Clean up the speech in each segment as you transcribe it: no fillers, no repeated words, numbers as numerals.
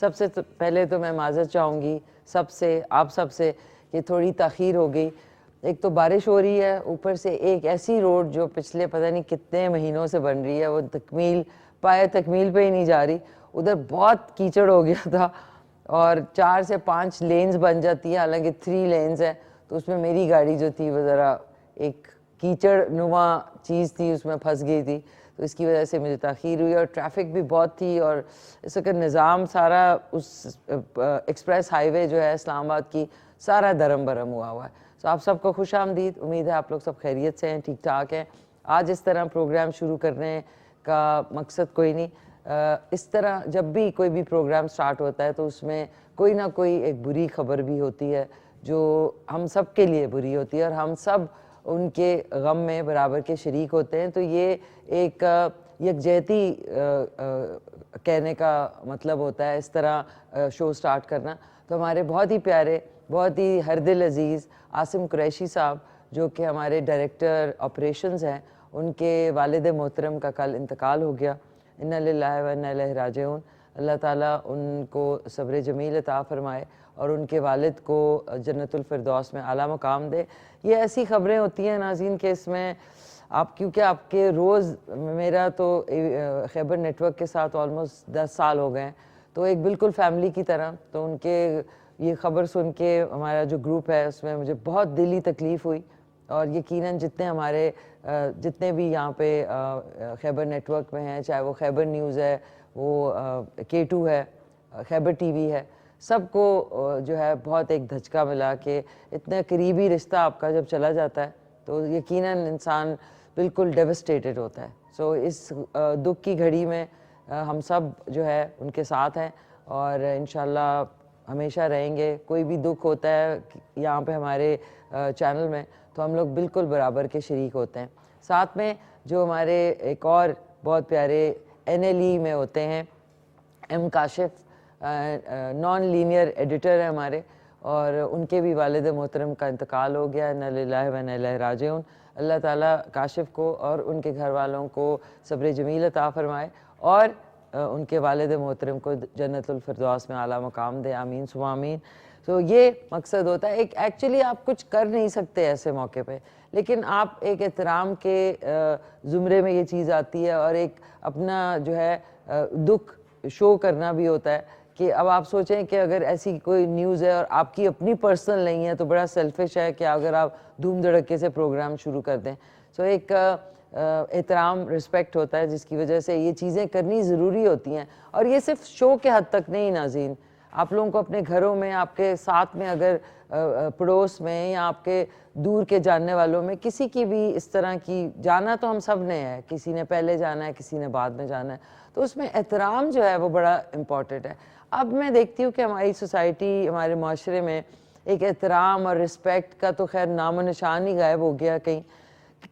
سب سے پہلے تو میں معذرت چاہوں گی سب سے، آپ سب سے، کہ تھوڑی تاخیر ہو گئی. ایک تو بارش ہو رہی ہے، اوپر سے ایک ایسی روڈ جو پچھلے پتہ نہیں کتنے مہینوں سے بن رہی ہے، وہ پایہ تکمیل پہ ہی نہیں جا رہی. ادھر بہت کیچڑ ہو گیا تھا اور 4 سے 5 لینز بن جاتی ہیں، حالانکہ 3 لینز ہیں. تو اس میں میری گاڑی جو تھی وہ ذرا ایک کیچڑ نما چیز تھی، اس میں پھنس گئی تھی. تو اس کی وجہ سے مجھے تاخیر ہوئی اور ٹریفک بھی بہت تھی. اور اس وقت نظام سارا اس ایکسپریس ہائی وے جو ہے اسلام آباد کی سارا درم برم ہوا ہے. تو آپ سب کو خوش آمدید. امید ہے آپ لوگ سب خیریت سے ہیں، ٹھیک ٹھاک ہیں. آج اس طرح پروگرام شروع کرنے کا مقصد کوئی نہیں. اس طرح جب بھی کوئی بھی پروگرام سٹارٹ ہوتا ہے تو اس میں کوئی نہ کوئی ایک بری خبر بھی ہوتی ہے جو ہم سب کے لیے بری ہوتی ہے، اور ہم سب ان کے غم میں برابر کے شریک ہوتے ہیں. تو یہ ایک یکجہتی کہنے کا مطلب ہوتا ہے اس طرح شو سٹارٹ کرنا. تو ہمارے بہت ہی پیارے، بہت ہی ہر دل عزیز عاصم قریشی صاحب، جو کہ ہمارے ڈائریکٹر آپریشنز ہیں، ان کے والد محترم کا کل انتقال ہو گیا. انا للہ و انا الیہ راجعون. اللہ تعالیٰ ان کو صبر جمیل عطا فرمائے اور ان کے والد کو جنت الفردوس میں اعلیٰ مقام دے. یہ ایسی خبریں ہوتی ہیں ناظرین کہ اس میں آپ، کیونکہ آپ کے روز، میرا تو خیبر نیٹ ورک کے ساتھ آلموسٹ 10 سال ہو گئے ہیں، تو ایک بالکل فیملی کی طرح. تو ان کے یہ خبر سن کے ہمارا جو گروپ ہے اس میں مجھے بہت دلی تکلیف ہوئی. اور یقیناً جتنے بھی یہاں پہ خیبر نیٹ ورک میں ہیں، چاہے وہ خیبر نیوز ہے، وہ K2 ہے، خیبر ٹی وی ہے، سب کو جو ہے بہت ایک دھچکا ملا کہ اتنا قریبی رشتہ آپ کا جب چلا جاتا ہے تو یقیناً انسان بالکل ڈیوسٹیٹڈ ہوتا ہے. سو اس دکھ کی گھڑی میں ہم سب جو ہے ان کے ساتھ ہیں اور انشاءاللہ ہمیشہ رہیں گے. کوئی بھی دکھ ہوتا ہے یہاں پہ ہمارے چینل میں تو ہم لوگ بالکل برابر کے شریک ہوتے ہیں. ساتھ میں جو ہمارے ایک اور بہت پیارے NLE میں ہوتے ہیں، M Kashif, non linear editor ہیں ہمارے، اور ان کے بھی والد محترم کا انتقال ہو گیا. انا للہ و انا الیہ راجعون. اللہ تعالیٰ کاشف کو اور ان کے گھر والوں کو صبر جمیل عطا فرمائے اور ان کے والد محترم کو جنت الفردوس میں اعلیٰ مقام دے. آمین ثم آمین. تو یہ مقصد ہوتا ہے. ایکچولی آپ کچھ کر نہیں سکتے ایسے موقع پہ، لیکن آپ ایک احترام کے زمرے میں یہ چیز آتی ہے اور ایک اپنا جو ہے دکھ شو کرنا بھی ہوتا ہے. کہ اب آپ سوچیں کہ اگر ایسی کوئی نیوز ہے اور آپ کی اپنی پرسنل نہیں ہے تو بڑا سیلفش ہے کہ اگر آپ دھوم دھڑکے سے پروگرام شروع کر دیں. سو ایک احترام، رسپیکٹ ہوتا ہے جس کی وجہ سے یہ چیزیں کرنی ضروری ہوتی ہیں. اور یہ صرف شو کے حد تک نہیں ناظرین، آپ لوگوں کو اپنے گھروں میں، آپ کے ساتھ میں، اگر پڑوس میں یا آپ کے دور کے جاننے والوں میں کسی کی بھی اس طرح کی، جانا تو ہم سب نے ہے، کسی نے پہلے جانا ہے، کسی نے بعد میں جانا ہے، تو اس میں احترام جو ہے وہ بڑا امپورٹنٹ ہے. اب میں دیکھتی ہوں کہ ہماری سوسائٹی، ہمارے معاشرے میں ایک احترام اور رسپیکٹ کا تو خیر نام و نشان ہی غائب ہو گیا کہیں،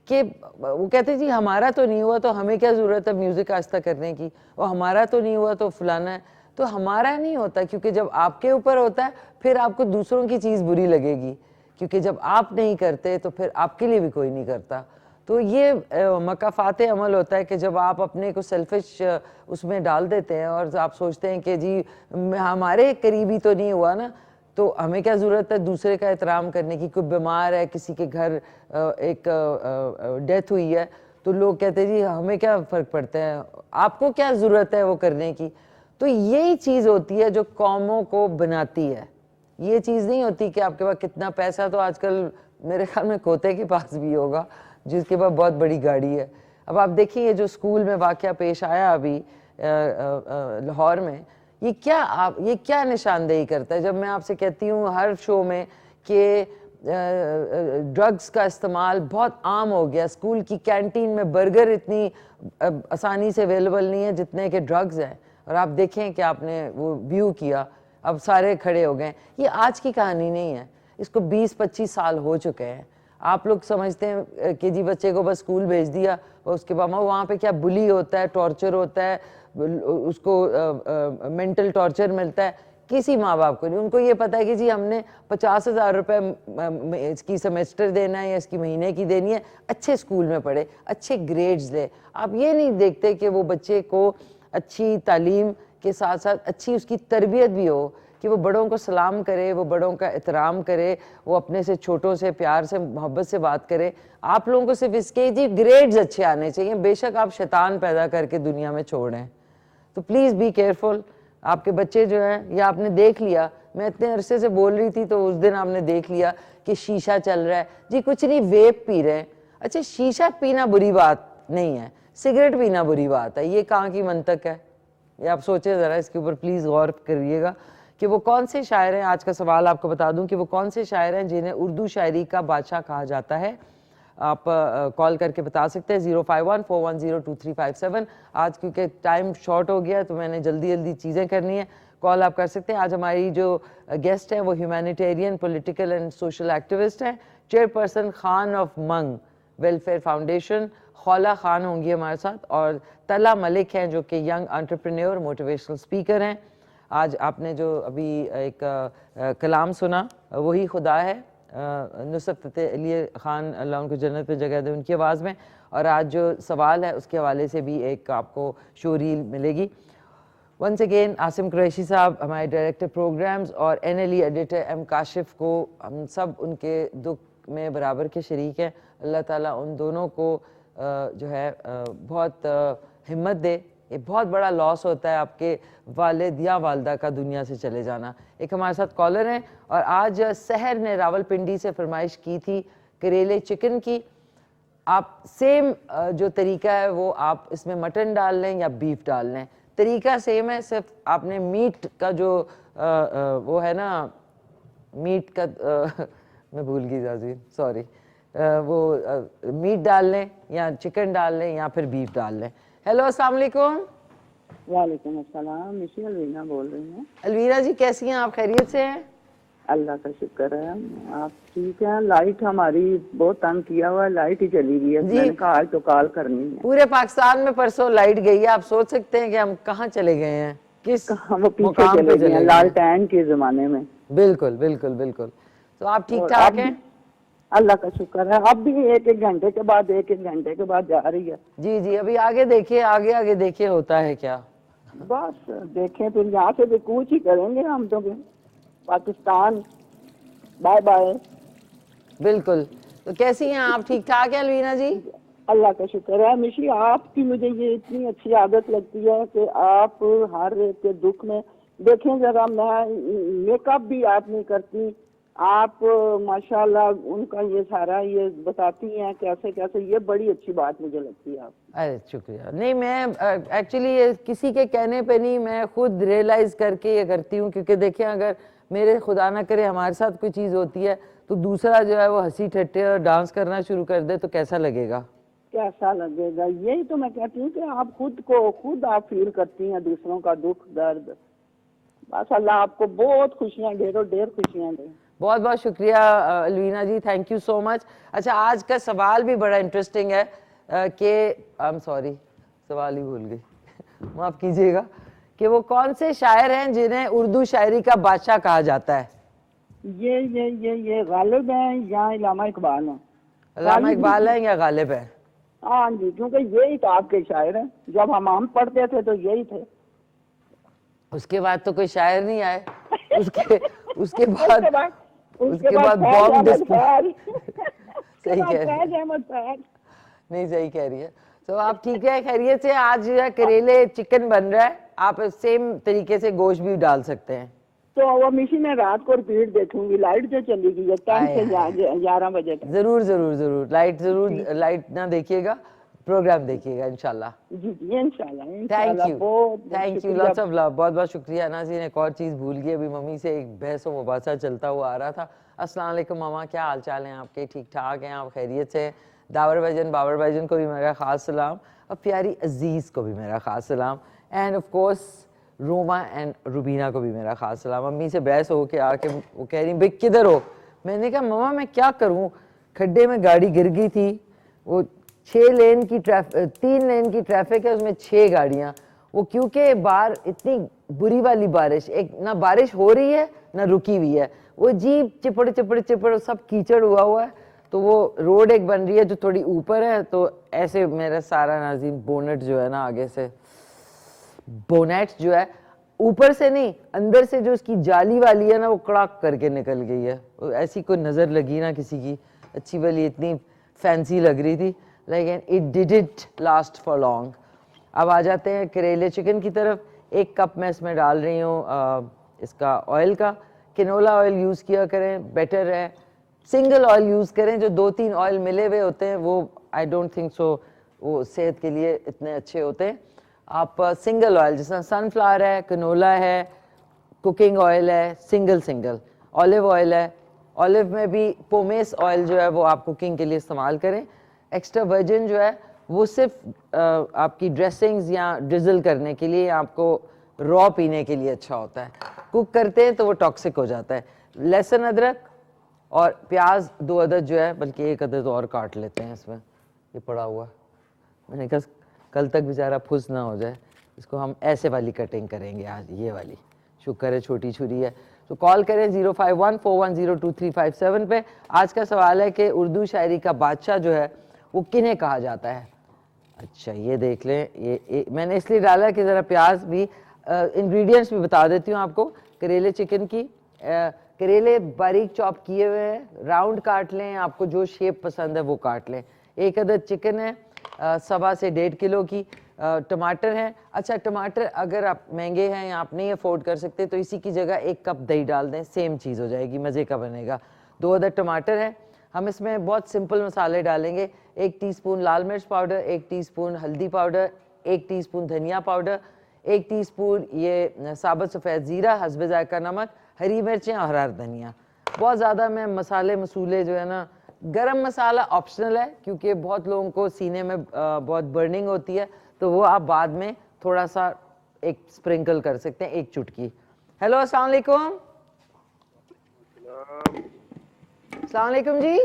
کہ وہ کہتے ہیں جی ہمارا تو نہیں ہوا تو ہمیں کیا ضرورت ہے میوزک آہستہ کرنے کی، اور ہمارا تو نہیں ہوا تو فلانا ہے. تو ہمارا نہیں ہوتا، کیونکہ جب آپ کے اوپر ہوتا ہے پھر آپ کو دوسروں کی چیز بری لگے گی، کیونکہ جب آپ نہیں کرتے تو پھر آپ کے لیے بھی کوئی نہیں کرتا. تو یہ مکافات عمل ہوتا ہے کہ جب آپ اپنے کو سیلفش اس میں ڈال دیتے ہیں اور آپ سوچتے ہیں کہ جی ہمارے قریبی تو نہیں ہوا نا، تو ہمیں کیا ضرورت ہے دوسرے کا احترام کرنے کی. کوئی بیمار ہے، کسی کے گھر ایک ڈیتھ ہوئی ہے، تو لوگ کہتے ہیں جی ہمیں کیا فرق پڑتا ہے، آپ کو کیا ضرورت ہے وہ کرنے کی. تو یہی چیز ہوتی ہے جو قوموں کو بناتی ہے. یہ چیز نہیں ہوتی کہ آپ کے پاس کتنا پیسہ، تو آج کل میرے خیال میں کھوتے کے پاس بھی ہوگا جس کے پاس بہت بڑی گاڑی ہے. اب آپ دیکھیں یہ جو اسکول میں واقعہ پیش آیا ابھی لاہور میں، یہ کیا نشاندہی کرتا ہے. جب میں آپ سے کہتی ہوں ہر شو میں کہ ڈرگز کا استعمال بہت عام ہو گیا، اسکول کی کینٹین میں برگر اتنی آسانی سے اویلیبل نہیں ہے جتنے کہ ڈرگز ہیں، اور آپ دیکھیں کہ آپ نے وہ ویو کیا، اب سارے کھڑے ہو گئے. یہ آج کی کہانی نہیں ہے، اس کو 20-25 سال ہو چکے ہیں. آپ لوگ سمجھتے ہیں کہ جی بچے کو بس اسکول بھیج دیا اور اس کے بعد وہاں پہ کیا بلی ہوتا ہے، ٹارچر ہوتا ہے، اس کو مینٹل ٹارچر ملتا ہے. کسی ماں باپ کو نہیں. ان کو یہ پتا ہے کہ جی ہم نے 50,000 روپے اس کی سیمیسٹر دینا ہے یا اس کی مہینے کی دینی ہے، اچھے اسکول میں پڑھے، اچھے گریڈز لے. آپ یہ نہیں دیکھتے کہ وہ بچے کو اچھی تعلیم کے ساتھ ساتھ اچھی اس کی تربیت بھی ہو کہ وہ بڑوں کو سلام کرے, وہ بڑوں کا احترام کرے, وہ اپنے سے چھوٹوں سے پیار سے محبت سے بات کرے. آپ لوگوں کو صرف اس کے جی گریڈز اچھے آنے چاہیے, بے شک آپ شیطان پیدا کر کے دنیا میں چھوڑیں, تو پلیز بی کیئرفل. آپ کے بچے جو ہیں, یا آپ نے دیکھ لیا, میں اتنے عرصے سے بول رہی تھی تو اس دن آپ نے دیکھ لیا کہ شیشہ چل رہا ہے, جی کچھ نہیں, ویپ پی رہے ہیں. اچھا شیشہ پینا بری بات نہیں ہے, سگریٹ پینا بری بات ہے, یہ کہاں کی منطق ہے؟ یہ آپ سوچیں ذرا, اس کے اوپر پلیز غور کریے گا کہ وہ کون سے شاعر ہیں. آج کا سوال آپ کو بتا دوں کہ وہ کون سے شاعر ہیں جنہیں اردو شاعری کا بادشاہ کہا جاتا ہے. آپ کال کر کے بتا سکتے ہیں 05141023357. آج کیونکہ ٹائم شارٹ ہو گیا تو میں نے جلدی جلدی چیزیں کرنی ہیں, کال آپ کر سکتے ہیں. آج ہماری جو گیسٹ ہیں وہ humanitarian political and social activist ہیں, چیئر پرسن خان آف منگ ویلفیئر فاؤنڈیشن خولا خان ہوں گی ہمارے ساتھ, اور طلعہ ملک ہیں جو کہ ینگ انٹرپرینیور موٹیویشنل اسپیکر ہیں. آج آپ نے جو ابھی ایک کلام سنا وہی خدا ہے, نصرت فتح علی خان اللہ ان کو جنت پہ جگہ دے ان کی آواز میں, اور آج جو سوال ہے اس کے حوالے سے بھی ایک آپ کو شو ریل ملے گی. ونس اگین عاصم قریشی صاحب ہمارے ڈائریکٹر پروگرامز, اور NLE ایڈیٹر ایم کاشف کو ہم سب ان کے دکھ میں برابر کے شریک ہیں. اللہ تعالیٰ ان دونوں کو جو ہے بہت ہمت دے. یہ بہت بڑا لاس ہوتا ہے آپ کے والد یا والدہ کا دنیا سے چلے جانا. ایک ہمارے ساتھ کالر ہیں, اور آج سحر نے راول پنڈی سے فرمائش کی تھی کریلے چکن کی. آپ سیم جو طریقہ ہے وہ آپ اس میں مٹن ڈال لیں یا بیف ڈال لیں, طریقہ سیم ہے, صرف آپ نے میٹ کا جو وہ ہے نا میٹ کا میں بھول گئی جازین, سوری, وہ میٹ ڈال لیں یا چکن ڈال لیں یا پھر بیف ڈال لیں. ہیلو السلام علیکم. وعلیکم السلام, مشی الوینا بول رہی ہیں. الوینا جی کیسی ہیں آپ, خیریت سے ہیں؟ اللہ کا شکر ہے, آپ ٹھیک ہیں. لائٹ ہماری بہت تنگ کیا ہوا ہے, لائٹ ہی چلی گئی ہے, میں نے کہا آج تو کال کرنی ہے. پورے پاکستان میں پرسوں لائٹ گئی ہے, آپ سوچ سکتے ہیں کہ ہم کہاں چلے گئے ہیں, کس وہ پیچھے مقام پہ چلے گئے ہیں, چلے گئے ہیں. لالٹین کے زمانے میں. بالکل بالکل بالکل. تو آپ ٹھیک اور ٹھاک اب ہیں؟ اللہ کا شکر ہے, اب بھی ایک ایک گھنٹے کے بعد جا رہی ہے. جی جی, ابھی آگے دیکھیے, آگے آگے دیکھیے ہوتا ہے کیا. بس دیکھیں پھر یہاں سے بھی کوچ ہی کریں گے ہم تو, پاکستان بائے بائے. بالکل. تو کیسی ہیں آپ, ٹھیک ٹھاک ہیں الوینا جی؟ اللہ کا شکر ہے. مشی آپ کی مجھے یہ اتنی اچھی عادت لگتی ہے کہ آپ ہر ایک کے دکھ میں دیکھیں ذرا, میں میک اپ بھی آپ نہیں کرتی, آپ ماشاءاللہ ان کا یہ سارا یہ بتاتی ہیں کیسے کیسے, یہ بڑی اچھی بات مجھے لگتی ہے. آپ ارے شکریہ. نہیں میں ایکچولی کسی کے کہنے پہ نہیں, میں خود ریئلائز کر کے یہ کرتی ہوں, کیونکہ دیکھیں اگر میرے خدا نہ کرے ہمارے ساتھ کوئی چیز ہوتی ہے تو دوسرا جو ہے وہ ہنسی ٹھٹے اور ڈانس کرنا شروع کر دے تو کیسا لگے گا, کیسا لگے گا. یہی تو میں کہتی ہوں کہ آپ خود آپ فیل کرتی ہیں دوسروں کا دکھ درد. بس اللہ آپ کو بہت خوشیاں ڈھیروں ڈھیر خوشیاں دیں. بہت بہت شکریہ Alvina ji, thank you so much. اچھا آج کا سوال بھی بڑا انٹرسٹنگ ہے کہ سوری سوال ہی بھول گئی, معاف کیجیے گا, کہ وہ کون سے شاعر ہیں جنہیں اردو شاعری کا بادشاہ کہا جاتا ہے؟ یہ غالب ہیں یا علامہ اقبال ہیں؟ علامہ اقبال ہیں یا غالب ہیں؟ ہاں جی, کیونکہ یہی تو آپ کے شاعر ہیں, جب ہم پڑھتے تھے تو یہی تھے. اس کے بعد تو کوئی شاعر نہیں آئے, اس کے بعد بام ڈسپلے. صحیح کہہ رہی ہے, نہیں صحیح کہہ رہی ہے. تو آپ ٹھیک ہے, خیریت سے؟ آج جو ہے کریلے چکن بن رہا ہے, آپ سیم طریقے سے گوشت بھی ڈال سکتے ہیں. تو وہ مشین میں رات کو ریپیٹ دیکھوں گی, لائٹ جو چلی گئی ہے 10 سے 11 بجے تک. ضرور ضرور ضرور, لائٹ نہ دیکھیے گا, پروگرام دیکھیے گا انشاءاللہ. جی جی انشاءاللہ. Thank you, lots of love. بہت بہت شکریہ. ناظرین ایک اور چیز بھول گئی, ابھی ممی سے ایک بحث و مباحثہ چلتا ہوا آ رہا تھا. السلام علیکم ماما, کیا حال چال ہیں آپ کے, ٹھیک ٹھاک ہیں آپ, خیریت سے؟ داور بھائی بابر بھائی کو بھی میرا خاص سلام, اور پیاری عزیز کو بھی میرا خاص سلام, and of course Roma and Rubina کو بھی میرا خاص سلام. امی سے بحث ہو کے آ کے وہ کہہ رہی بھائی کدھر ہو, میں نے کہا ماما میں کیا کروں, کھڈے میں گاڑی گر گئی تھی, وہ 3 لین کی ٹریفک ہے, اس میں 6 گاڑیاں, وہ کیونکہ باہر اتنی بری والی بارش, ایک نہ بارش ہو رہی ہے نہ رکی ہوئی ہے, وہ جیپ چپڑ سب کیچڑ ہوا ہے, تو وہ روڈ ایک بن رہی ہے جو تھوڑی اوپر ہے, تو ایسے میرا سارا ناظرین بونٹ جو ہے نا آگے سے, بونیٹ جو ہے اوپر سے نہیں, اندر سے جو اس کی جالی والی ہے نا وہ کڑاک کر کے نکل گئی ہے. ایسی کوئی نظر لگی نا کسی کی اچھی والی, اتنی فینسی لگ رہی تھی, لیکن it didn't last for long. اب آ جاتے ہیں کریلے چکن کی طرف. 1 کپ میں اس میں ڈال رہی ہوں اس کا آئل کا. کنولا آئل یوز کیا کریں, بیٹر ہے. سنگل آئل یوز کریں, جو 2-3 آئل ملے ہوئے ہوتے ہیں وہ آئی ڈونٹ تھنک سو وہ صحت کے لیے اتنے اچھے ہوتے ہیں. آپ سنگل آئل جس طرح سن فلاور ہے, کنولا ہے, کوکنگ آئل ہے, سنگل اولیو آئل ہے. اولیو میں بھی پومیس آئل جو ہے وہ آپ کوکنگ کے لیے استعمال کریں. ایکسٹرا ورجن جو ہے وہ صرف آپ کی ڈریسنگز یا ڈرزل کرنے کے لیے, آپ کو را پینے کے لیے اچھا ہوتا ہے. کوک کرتے ہیں تو وہ ٹاکسک ہو جاتا ہے. لہسن ادرک اور پیاز 2 عدد جو ہے, بلکہ 1 عدد اور کاٹ لیتے ہیں. اس میں یہ پڑا ہوا, میں نے کہا کل تک بیچارہ پھس نہ ہو جائے. اس کو ہم ایسے والی کٹنگ کریں گے آج, یہ والی. شکر ہے چھوٹی چھری ہے. تو کال کریں 05141022357 پہ. آج کا سوال ہے کہ اردو شاعری کا بادشاہ جو ہے وہ کنہیں کہا جاتا ہے. اچھا یہ دیکھ لیں, یہ میں نے اس لیے ڈالا کہ ذرا پیاز بھی, انگریڈینٹس بھی بتا دیتی ہوں آپ کو. کریلے چکن کی, کریلے باریک چاپ کیے ہوئے ہیں, راؤنڈ کاٹ لیں, آپ کو جو شیپ پسند ہے وہ کاٹ لیں. 1 عدد چکن ہے, 1.25 سے 1.5 کلو کی. ٹماٹر ہیں. اچھا ٹماٹر اگر آپ مہنگے ہیں یا آپ نہیں افورڈ کر سکتے تو اسی کی جگہ 1 کپ دہی ڈال دیں, سیم چیز ہو جائے گی, مزے کا بنے گا. 2 عدد ٹماٹر ہیں. ہم اس میں بہت سمپل مسالے ڈالیں گے. 1 ٹی اسپون لال مرچ پاؤڈر, 1 ٹی اسپون ہلدی پاؤڈر, 1 ٹی اسپون دھنیا پاؤڈر, 1 ٹی اسپون یہ ثابت سفید زیرہ, حسب ذائقہ نمک, ہری مرچیں اور ہرا دھنیا. بہت زیادہ میں مسولے جو ہے نا, گرم مسالہ آپشنل ہے کیونکہ بہت لوگوں کو سینے میں بہت برننگ ہوتی ہے, تو وہ آپ بعد میں تھوڑا سا ایک سپرنکل کر سکتے ہیں, 1 چٹکی. ہیلو السلام علیکم. السلام علیکم جی.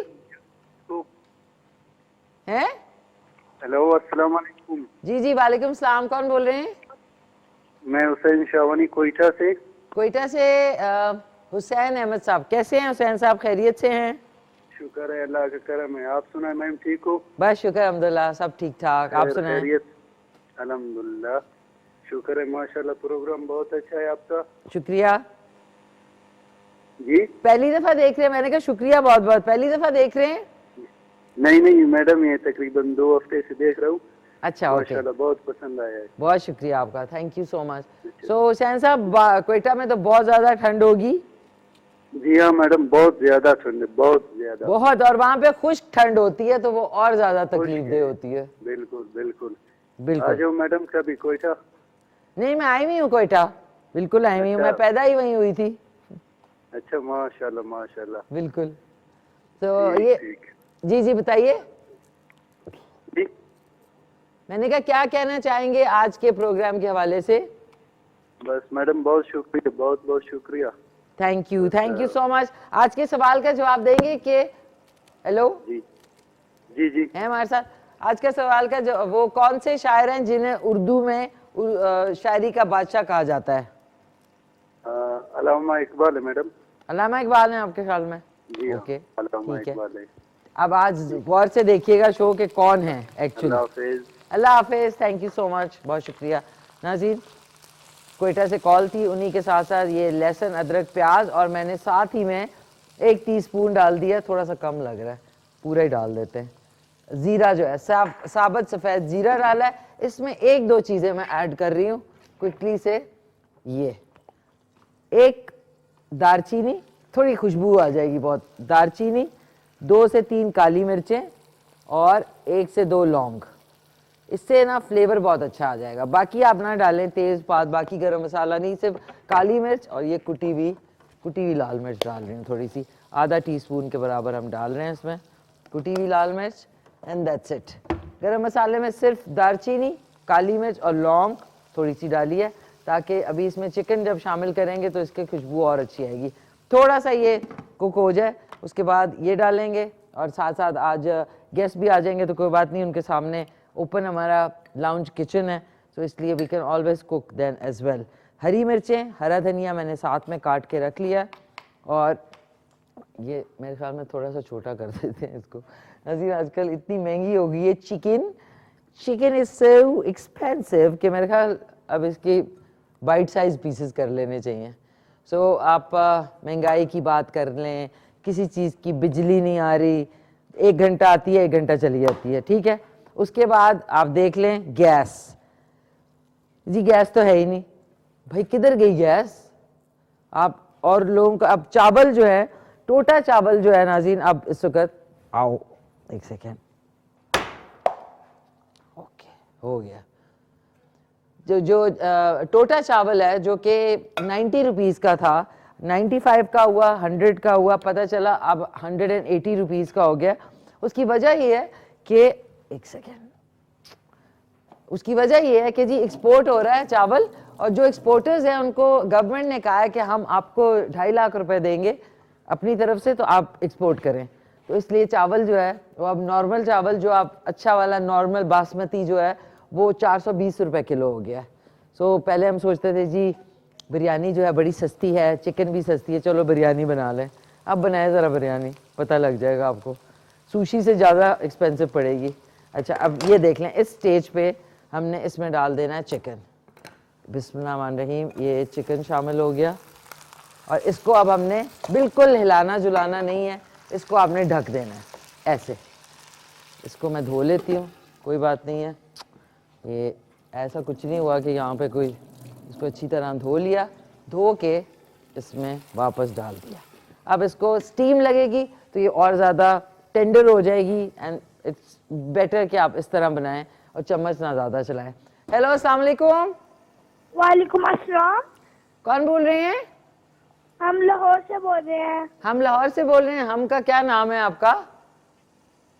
ہیں ہیلو السلام علیکم. جی وعلیکم السلام. کون بول رہے ہیں؟ میں حسین شاوانی کوئٹہ سے. کوئٹہ سے حسین احمد صاحب. کیسے ہیں حسین صاحب, خیریت سے ہیں؟ شکر ہے اللہ کا کرم ہے. آپ سنائیں میم ٹھیک ہو؟ بس شکر الحمدللہ سب ٹھیک ٹھاک. آپ سنائیں؟ خیریت الحمدللہ شکر ہے ماشاءاللہ. پروگرام بہت اچھا ہے آپ کا. شکریہ. جی پہلی دفعہ دیکھ رہے ہیں؟ میں نے کہا شکریہ بہت بہت. پہلی دفعہ دیکھ رہے ہیں؟ نہیں میڈم, یہ تقریباً 2 ہفتے سے دیکھ رہا ہوں. اچھا اوکے, ماشاءاللہ بہت پسند آیا ہے. بہت شکریہ آپ کا, تھینک یو سو مچ. سو حسین صاحب کوئٹہ میں تو بہت زیادہ ٹھنڈ ہوگی. جی ہاں میڈم, بہت زیادہ ٹھنڈ ہے, بہت زیادہ. بہت, اور وہاں پہ خشک ٹھنڈ ہوتی ہے تو وہ اور زیادہ تکلیف دہ ہوتی ہے. بالکل بالکل. آ بالکل. جاؤ میڈم کبھی کوئٹہ. نہیں میں آئی ہوئی ہوں کوئٹہ, بالکل آئی ہوئی ہوں. میں پیدا ہی وہیں ہوئی تھی. اچھا ماشاءاللہ ماشاءاللہ. بالکل. تو یہ جی بتائیے. جی میں نے کہا کیا کہنا چاہیں گے آج کے پروگرام کے حوالے سے؟ بس میڈم بہت شکریہ, بہت بہت شکریہ. تھینک یو سو مچ. آج کے سوال کا جواب دیں گے کہ ہیلو جی ہیں ہمارے ساتھ. آج کے سوال کا وہ کون سے شاعر ہیں جنہیں اردو میں شاعری کا بادشاہ کہا جاتا ہے؟ علامہ اقبال ہے میڈم. علامہ اقبال ہیں آپ کے خیال میں؟ جی اوکے علامہ ٹھیک ہے. اقبال ہے. اب آج غور سے دیکھیے گا شو کہ کون ہیں ایکچولی. اللہ حافظ. اللہ حافظ. تھینک یو سو مچ, بہت شکریہ. ناظرین کوئٹہ سے کال تھی, انہی کے ساتھ ساتھ یہ لہسن ادرک پیاز, اور میں نے ساتھ ہی میں 1 ٹی اسپون ڈال دیا, تھوڑا سا کم لگ رہا ہے, پورا ہی ڈال دیتے ہیں. زیرہ جو ہے ثابت سفید زیرہ ڈالا ہے. اس میں 1-2 چیزیں میں ایڈ کر رہی ہوں کوئکلی سے. یہ 1 دارچینی, تھوڑی خوشبو آ جائے گی بہت. دارچینی, 2 سے 3 کالی مرچیں اور 1 سے 2 لونگ. اس سے نا فلیور بہت اچھا آ جائے گا. باقی آپ نہ ڈالیں تیز پات, باقی گرم مسالہ نہیں, صرف کالی مرچ اور یہ کٹی ہوئی لال مرچ ڈال رہے ہیں تھوڑی سی. ½ ٹی اسپون کے برابر ہم ڈال رہے ہیں اس میں کٹی ہوئی لال مرچ, اینڈ دیٹس اٹ. گرم مسالے میں صرف دارچینی, کالی مرچ اور لونگ تھوڑی سی ڈالی ہے, تاکہ ابھی اس میں چکن جب شامل کریں گے تو اس کی خوشبو اور اچھی آئے گی. تھوڑا سا یہ کوک ہو جائے اس کے بعد یہ ڈالیں گے, اور ساتھ ساتھ آج گیسٹ بھی آ جائیں گے تو کوئی بات نہیں, ان کے سامنے اوپن ہمارا لاؤنج کچن ہے, تو اس لیے we can always cook them as well. ہری مرچیں, ہرا دھنیا میں نے ساتھ میں کاٹ کے رکھ لیا, اور یہ میرے خیال میں تھوڑا سا چھوٹا کر دیتے ہیں اس کو. نظیر آج کل اتنی مہنگی ہو گئی ہے چکن از سو ایکسپینسو کہ میرے خیال اب اس کی بائٹ سائز پیسز کر لینے چاہیے. سو آپ مہنگائی کی بات کر لیں, کسی چیز کی بجلی نہیں آ رہی, 1 گھنٹہ آتی ہے 1 گھنٹہ چلی جاتی ہے, ٹھیک ہے. اس کے بعد آپ دیکھ لیں گیس, جی گیس تو ہے ہی نہیں, بھائی کدھر گئی گیس آپ. اور لوگوں کا اب چاول جو ہے, ٹوٹا چاول جو ہے ناظرین, اب اس وقت آؤ ایک سیکنڈ, اوکے ہو گیا. جو ٹوٹا چاول ہے جو کہ 90 روپیز کا تھا, 95 کا ہوا, 100 کا ہوا, پتہ چلا اب 180 روپیز کا ہو گیا. اس کی وجہ یہ ہے کہ ایک سیکنڈ, اس کی وجہ یہ ہے کہ جی ایکسپورٹ ہو رہا ہے چاول, اور جو ایکسپورٹرز ہیں ان کو گورنمنٹ نے کہا ہے کہ ہم آپ کو 2.5 لاکھ روپے دیں گے اپنی طرف سے, تو آپ ایکسپورٹ کریں. تو اس لیے چاول جو ہے وہ اب نارمل چاول جو آپ اچھا والا نارمل باسمتی جو ہے وہ 420 روپے کلو ہو گیا ہے. سو پہلے ہم سوچتے تھے جی بریانی جو ہے بڑی سستی ہے, چکن بھی سستی ہے, چلو بریانی بنا لیں. اب بنائے ذرا بریانی, پتہ لگ جائے گا آپ کو, سوشی سے زیادہ ایکسپینسو پڑے گی. اچھا اب یہ دیکھ لیں, اس سٹیج پہ ہم نے اس میں ڈال دینا ہے چکن. بسم اللہ الرحمن الرحیم, یہ چکن شامل ہو گیا, اور اس کو اب ہم نے بالکل ہلانا جلانا نہیں ہے, اس کو آپ نے ڈھک دینا ہے ایسے. اس کو میں دھو لیتی ہوں, کوئی بات نہیں ہے. یہ ایسا کچھ نہیں ہوا کہ یہاں پہ کوئی, اس کو اچھی طرح دھو لیا, دھو کے اس میں واپس ڈال دیا. اب اس کو سٹیم لگے گی تو یہ اور زیادہ ٹینڈر ہو جائے گی, اینڈ اٹس بیٹر کہ آپ اس طرح بنائیں اور چمچ نہ زیادہ چلائیں. ہیلو السلام علیکم. وعلیکم السلام. کون بول رہے ہیں؟ ہم لاہور سے بول رہے ہیں. ہم لاہور سے بول رہے ہیں. ہم کا کیا نام ہے آپ کا؟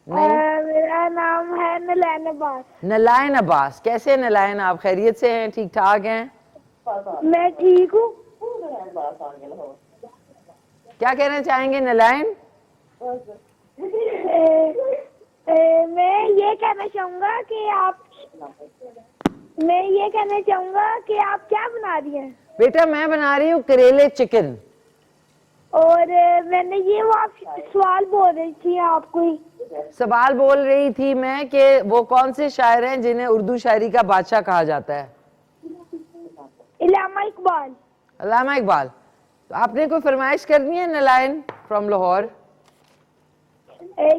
نہیں, میرا نام ہے نلائن عباس. نلائن عباس. کیسے نلائن, آپ خیریت سے ہیں, ٹھیک ٹھاک ہیں؟ میں ٹھیک ہوں. کیا کہنا چاہیں گے نلائن؟ میں یہ کہنا چاہوں گا کہ آپ کیا بنا رہی ہیں؟ بیٹا میں بنا رہی ہوں کریلے چکن. اور میں نے یہ وہ سوال بول رہی تھی آپ کو ہی. سوال بول رہی تھی میں کہ وہ کون سے شاعر ہیں جنہیں اردو شاعری کا بادشاہ کہا جاتا ہے؟ علامہ اقبال. علامہ اقبال. تو آپ نے کوئی فرمائش کرنی ہے نلائن فرام لاہور؟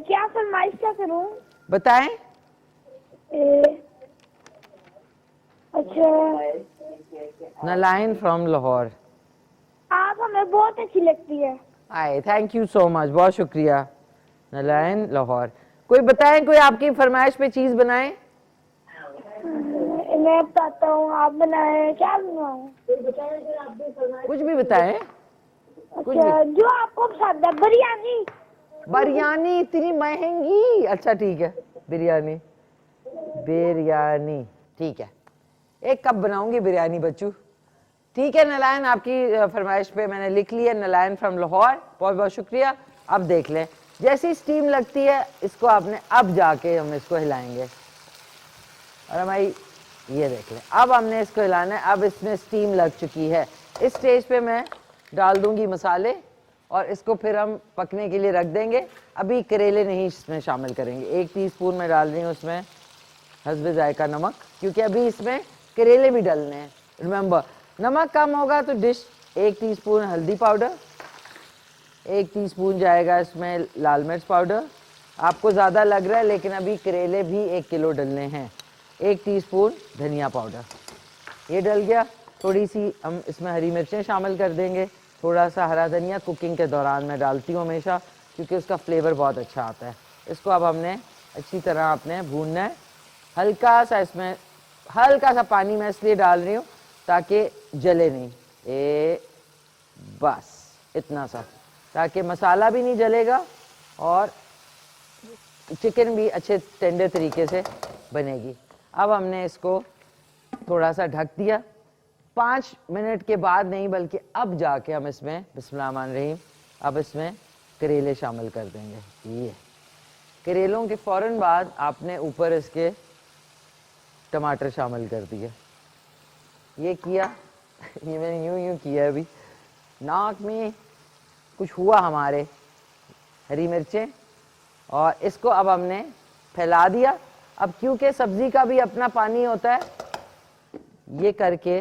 کیا فرمائش کیا کروں؟ بتائیں. اچھا, نلائن فرام لاہور. آپ ہمیں بہت اچھی لگتی ہے. آئے, تھینک یو سو مچ, بہت شکریہ. نلائن لاہور. کوئی بتائیں, کوئی آپ کی فرمائش پہ چیز بنائیں. میں بتاتا ہوں, آپ بنائیں. کیا بناؤں؟ کچھ بھی بتائیں. اچھا, جو آپ کو پسند ہے. بریانی. بریانی اتنی مہنگی. اچھا ٹھیک ہے, بریانی. بریانی ٹھیک ہے, 1 کپ بناؤں گی بریانی بچو. ٹھیک ہے نلائن, آپ کی فرمائش پہ میں نے لکھ لی ہے. نلائن فرام لاہور, بہت بہت شکریہ. اب دیکھ لیں, جیسی اسٹیم لگتی ہے اس کو آپ نے, اب جا کے ہم اس کو ہلائیں گے. اور بھائی یہ دیکھ لیں, اب ہم نے اس کو ہلانا ہے. اب اس میں اسٹیم لگ چکی ہے. اس سٹیج پہ میں ڈال دوں گی مسالے, اور اس کو پھر ہم پکنے کے لیے رکھ دیں گے. ابھی کریلے نہیں اس میں شامل کریں گے. 1 ٹی اسپون میں ڈال رہی ہوں اس میں حسب ذائقہ نمک, کیونکہ ابھی اس میں کریلے بھی ڈلنے ہیں. ریممبر, نمک کم ہوگا تو ڈش. 1 ٹی اسپون ہلدی پاؤڈر, 1 ٹی اسپون جائے گا اس میں لال مرچ پاؤڈر. آپ کو زیادہ لگ رہا ہے لیکن ابھی کریلے بھی 1 کلو ڈلنے ہیں. 1 ٹی اسپون دھنیا پاؤڈر, یہ ڈل گیا. تھوڑی سی ہم اس میں ہری مرچیں شامل کر دیں گے. تھوڑا سا ہرا دھنیا, کوکنگ کے دوران میں ڈالتی ہوں ہمیشہ کیونکہ اس کا فلیور بہت اچھا آتا ہے. اس کو اب ہم نے اچھی طرح آپ نے بھوننا ہے. ہلکا سا اس میں ہلکا سا پانی میں اس لیے ڈال رہی ہوں تاکہ جلے نہیں. بس اتنا سا, تاکہ مسالہ بھی نہیں جلے گا اور چکن بھی اچھے ٹینڈر طریقے سے بنے گی. اب ہم نے اس کو تھوڑا سا ڈھک دیا. 5 منٹ کے بعد نہیں بلکہ اب جا کے ہم اس میں بسم اللہ الرحمن الرحیم اب اس میں کریلے شامل کر دیں گے. یہ کریلوں کے فوراً بعد آپ نے اوپر اس کے ٹماٹر شامل کر دیے. یہ کیا, یہ میں نے یوں کیا. ابھی ناک میں کچھ ہوا ہمارے. ہری مرچیں, اور اس کو اب ہم نے پھیلا دیا. اب کیونکہ سبزی کا بھی اپنا پانی ہوتا ہے, یہ کر کے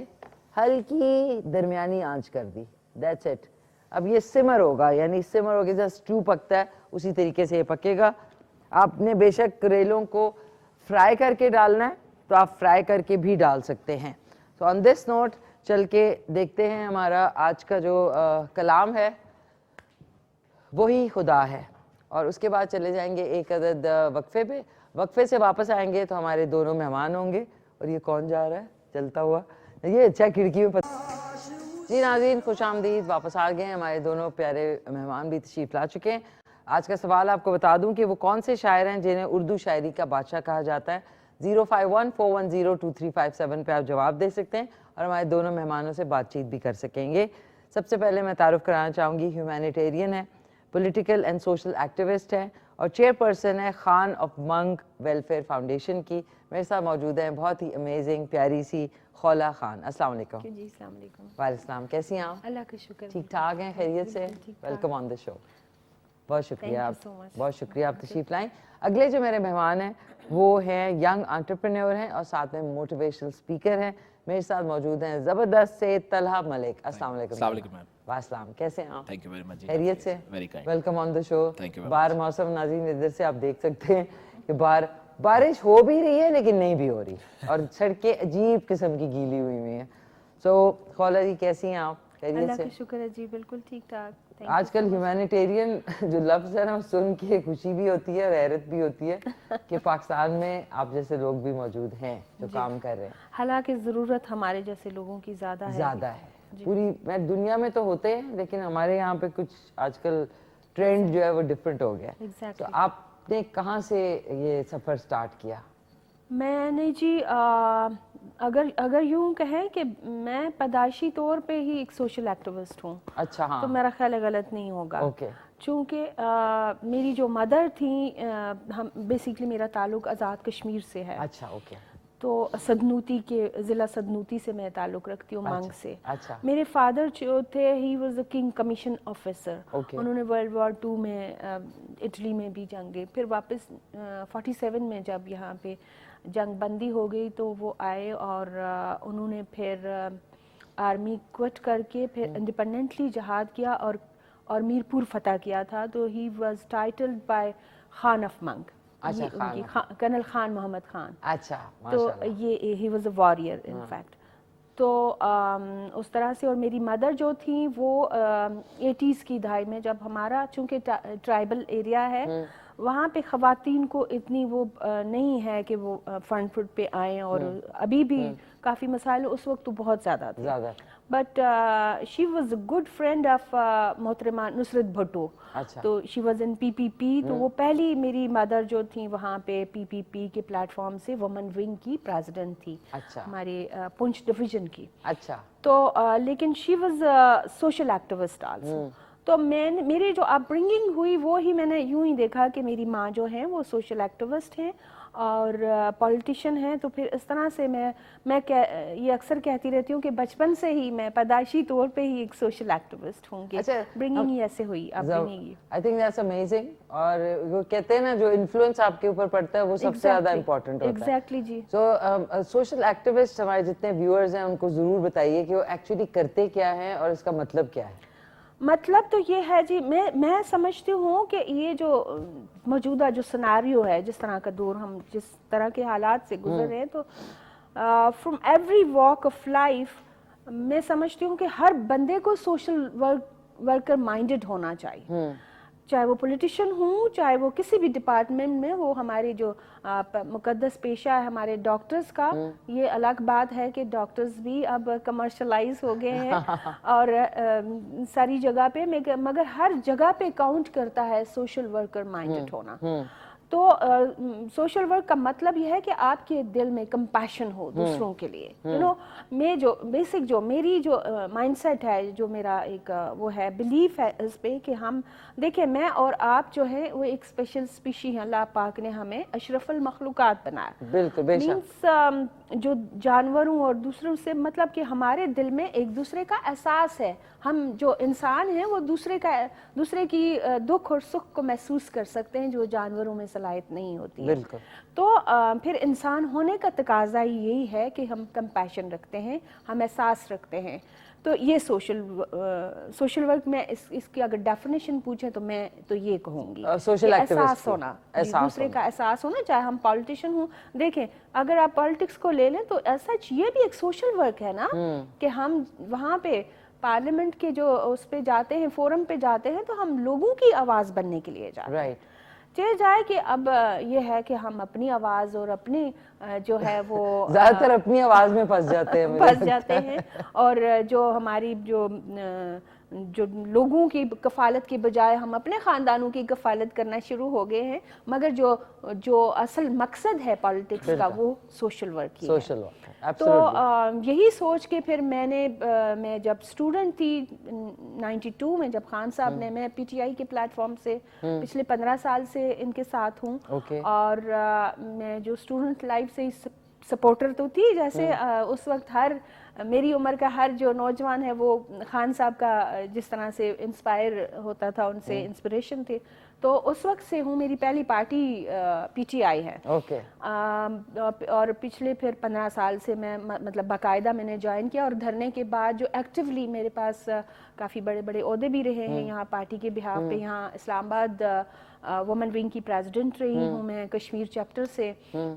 ہلکی درمیانی آنچ کر دی, دیٹس اٹ. اب یہ سمر ہوگا, یعنی سمر ہو کے جیسے اسٹو پکتا ہے اسی طریقے سے یہ پکے گا. آپ نے بے شک کریلوں کو فرائی کر کے ڈالنا ہے تو آپ فرائی کر کے بھی ڈال سکتے ہیں. تو آن دس نوٹ چل کے دیکھتے ہیں ہمارا آج کا جو کلام ہے وہی خدا ہے, اور اس کے بعد چلے جائیں گے ایک عدد وقفے پہ. وقفے سے واپس آئیں گے تو ہمارے دونوں مہمان ہوں گے. اور یہ کون جا رہا ہے چلتا ہوا, یہ اچھا کھڑکی میں جی ناظرین خوش آمدید, واپس آ گئے ہیں. ہمارے دونوں پیارے مہمان بھی تشریف لا چکے ہیں. آج کا سوال آپ کو بتا دوں کہ وہ کون سے شاعر ہیں جنہیں اردو شاعری کا بادشاہ کہا جاتا ہے. 05141023357 پہ آپ جواب دے سکتے ہیں اور ہمارے دونوں مہمانوں سے بات چیت بھی کر سکیں گے. سب سے پہلے میں تعارف کرانا چاہوں گی, ہیومینیٹیرین ہے, پولیٹیکل اینڈ سوشل ایکٹیوسٹ ہیں اور چیئر پرسن ہے Khan of Munk welfare foundation کی. میرے ساتھ موجود ہیں بہت ہی امیزنگ پیاری سی خولا خان. السلام علیکم. جی السلام علیکم. وعلیکم السلام, کیسی ہیں آپ؟ اللہ کا شکر. ٹھیک ٹھاک ہیں, خیریت سے؟ ویلکم آن دا شو. بہت شکریہ آپ, بہت شکریہ آپ تشریف لائیں. اگلے جو میرے مہمان ہیں وہ ہیں ینگ انٹرپرینور ہیں اور ساتھ میں موٹیویشنل اسپیکر ہیں. میرے ساتھ موجود ہیں زبردست سے طلحہ ملک. السلام علیکم. السلام علیکم میم. واسلام, کیسے ہیں آپ؟ Thank you very much. خیریت سے؟ ویلکم آن دا شو. باہر موسم ناظرین ادھر سے آپ دیکھ سکتے ہیں کہ باہر بارش ہو بھی رہی ہے لیکن نہیں بھی ہو رہی اور سڑکیں عجیب قسم کی گیلی ہوئی ہوئی ہیں. سو خولا جی کیسی ہیں آپ؟ خیریت اللہ سے؟ کا شکر ہے جی, بالکل ٹھیک ٹھاک. آج کل ہیومینیٹیرین جو لفظ ہے نا سن کے خوشی بھی ہوتی ہے اور حیرت بھی ہوتی ہے کہ پاکستان میں آپ جیسے لوگ بھی موجود ہیں جو کام کر رہے ہیں. حالانکہ ضرورت ہمارے جیسے لوگوں کی زیادہ ہے. پوری دنیا میں تو ہوتے ہیں لیکن ہمارے یہاں پہ کچھ آج کل ٹرینڈ جو ہے وہ ڈفرینٹ ہو گیا. تو آپ نے کہاں سے یہ سفر سٹارٹ کیا؟ میں نے جی اگر یوں کہیں کہ میں پیدائشی طور پہ ہی ایک سوشل ایکٹیوسٹ ہوں. اچھا ہاں. تو میرا خیال ہے غلط نہیں ہوگا. اوکے. چونکہ میری جو مدر تھیں, ہم بیسیکلی میرا تعلق آزاد کشمیر سے ہے. اچھا اوکے. تو سدنوتی کے ضلع سدنوتی سے میں تعلق رکھتی ہوں, منگ سے. اچھا. میرے فادر جو تھے he was a king commission officer. انہوں نے ورلڈ وار 2 میں اٹلی میں بھی جنگے, پھر واپس 47 میں جب یہاں پہ جنگ بندی ہو گئی تو وہ آئے اور انہوں نے پھر آرمی کوئٹ کر کے پھر انڈیپینڈنٹلی جہاد کیا اور میرپور فتح کیا تھا. تو he was titled by Khan of منگ. کرنل خان محمد خان. اچھا. تو یہ he was a warrior in fact. تو اس طرح سے, اور میری مدر جو تھیں وہ 80s کی دہائی میں, جب ہمارا چونکہ ٹرائبل ایریا ہے وہاں پہ خواتین کو اتنی وہ نہیں ہے کہ وہ فرنٹ فٹ پہ آئیں, اور ابھی بھی کافی مسائل اس وقت تو بہت زیادہ تھے. But she was a good friend of محترمہ نصرت بھٹو. تو شی واز ان PPP. تو وہ پہلی میری مدر جو تھیں وہاں پہ PPP کے پلیٹ فارم سے وومن ونگ کی پریزیڈنٹ تھی ہمارے پونچھ ڈویژن کی. اچھا. تو لیکن she was social activist also. تو میری جو اپ برنگنگ ہوئی وہ ہی میں نے یوں ہی دیکھا کہ میری ماں جو ہیں وہ سوشل ایکٹیوسٹ ہیں اور پولیٹیشین ہیں. تو پھر اس طرح سے میں یہ اکثر کہتی رہتی ہوں کہ بچپن سے ہی میں پیدائشی طور پہ ہی ایک سوشل ایکٹیوسٹ ہوں گی. برنگنگ ہی ایسے ہوئی upbringing. I think that's amazing. اور وہ کہتے ہیں نا جو انفلوئنس آپ کے اوپر پڑتا ہے وہ سب سے زیادہ امپورٹنٹ ہوتا ہے. ایگزیکٹلی جی. سو سوشل ایکٹیوسٹ ہمارے جتنے ویورز ہیں ان کو ضرور بتائیے کہ وہ ایکچولی کرتے کیا ہیں اور اس کا مطلب کیا ہے. مطلب تو یہ ہے جی, میں سمجھتی ہوں کہ یہ جو موجودہ جو سناریو ہے, جس طرح کا دور ہم جس طرح کے حالات سے گزر رہے ہیں, تو from every walk of life میں سمجھتی ہوں کہ ہر بندے کو سوشل ورکر مائنڈڈ ہونا چاہیے. چاہے وہ پولیٹیشین ہوں, چاہے وہ کسی بھی ڈپارٹمنٹ میں ہو. ہماری جو مقدس پیشہ ہے ہمارے ڈاکٹرز کا, یہ الگ بات ہے کہ ڈاکٹرز بھی اب کمرشلائز ہو گئے ہیں اور ساری جگہ پہ, مگر ہر جگہ پہ کاؤنٹ کرتا ہے سوشل ورکر مائنڈڈ ہونا. تو سوشل ورک کا مطلب یہ ہے کہ آپ کے دل میں کمپیشن ہو دوسروں کے لیے. میں جو بیسک جو میری جو مائنڈ سیٹ ہے, جو میرا ایک وہ ہے بلیف ہے اس پہ کہ ہم دیکھیں, میں اور آپ جو ہے وہ ایک اسپیشل اسپیشی ہیں. اللہ پاک نے ہمیں اشرف المخلوقات بنایا. بالکل بے شک. مینس جو جانوروں اور دوسروں سے مطلب کہ ہمارے دل میں ایک دوسرے کا احساس ہے. ہم جو انسان ہیں وہ دوسرے کی دکھ اور سکھ کو محسوس کر سکتے ہیں جو جانوروں میں صلاحیت نہیں ہوتی ہے. بالکل. تو پھر انسان ہونے کا تقاضا یہی ہے کہ ہم کمپیشن رکھتے ہیں, ہم احساس رکھتے ہیں. تو یہ سوشل ورک میں اس کی اگر ڈیفینیشن پوچھیں تو میں تو یہ کہوں گی سوشل احساس ہونا, دوسرے کا احساس ہونا, چاہے ہم پالیٹیشین ہوں. دیکھیں اگر آپ پالیٹکس کو لے لیں تو ایسا یہ بھی ایک سوشل ورک ہے نا, کہ ہم وہاں پہ پارلیمنٹ کے جو اس پہ جاتے ہیں, فورم پہ جاتے ہیں, تو ہم لوگوں کی آواز بننے کے لیے جاتے ہیں. چلے جائے کہ اب یہ ہے کہ ہم اپنی آواز اور اپنی جو ہے وہ زیادہ تر اپنی آواز میں پھنس جاتے ہیں, اور جو ہماری جو لوگوں کی کفالت کے بجائے ہم اپنے خاندانوں کی کفالت کرنا شروع ہو گئے ہیں. مگر جو اصل مقصد ہے پالیٹکس کا وہ سوشل ورک ہی ہے. تو یہی سوچ کے پھر میں جب اسٹوڈنٹ تھی 92 میں, جب خان صاحب نے, میں پی ٹی آئی کے پلیٹ فارم سے پچھلے 15 سال سے ان کے ساتھ ہوں, اور میں جو اسٹوڈنٹ لائف سے سپورٹر تو تھی, جیسے اس وقت میری عمر کا ہر جو نوجوان ہے وہ خان صاحب کا جس طرح سے انسپائر ہوتا تھا, ان سے انسپریشن تھے. تو اس وقت سے ہوں, میری پہلی پارٹی پی ٹی آئی ہے. اور پچھلے پھر 15 سال سے میں مطلب باقاعدہ میں نے جوائن کیا, اور دھرنے کے بعد جو ایکٹیولی میرے پاس کافی بڑے بڑے عہدے بھی رہے ہیں یہاں پارٹی کے بہاف پہ. یہاں اسلام آباد وومن ونگ کی پریزیڈنٹ رہی ہوں میں کشمیر چیپٹر سے.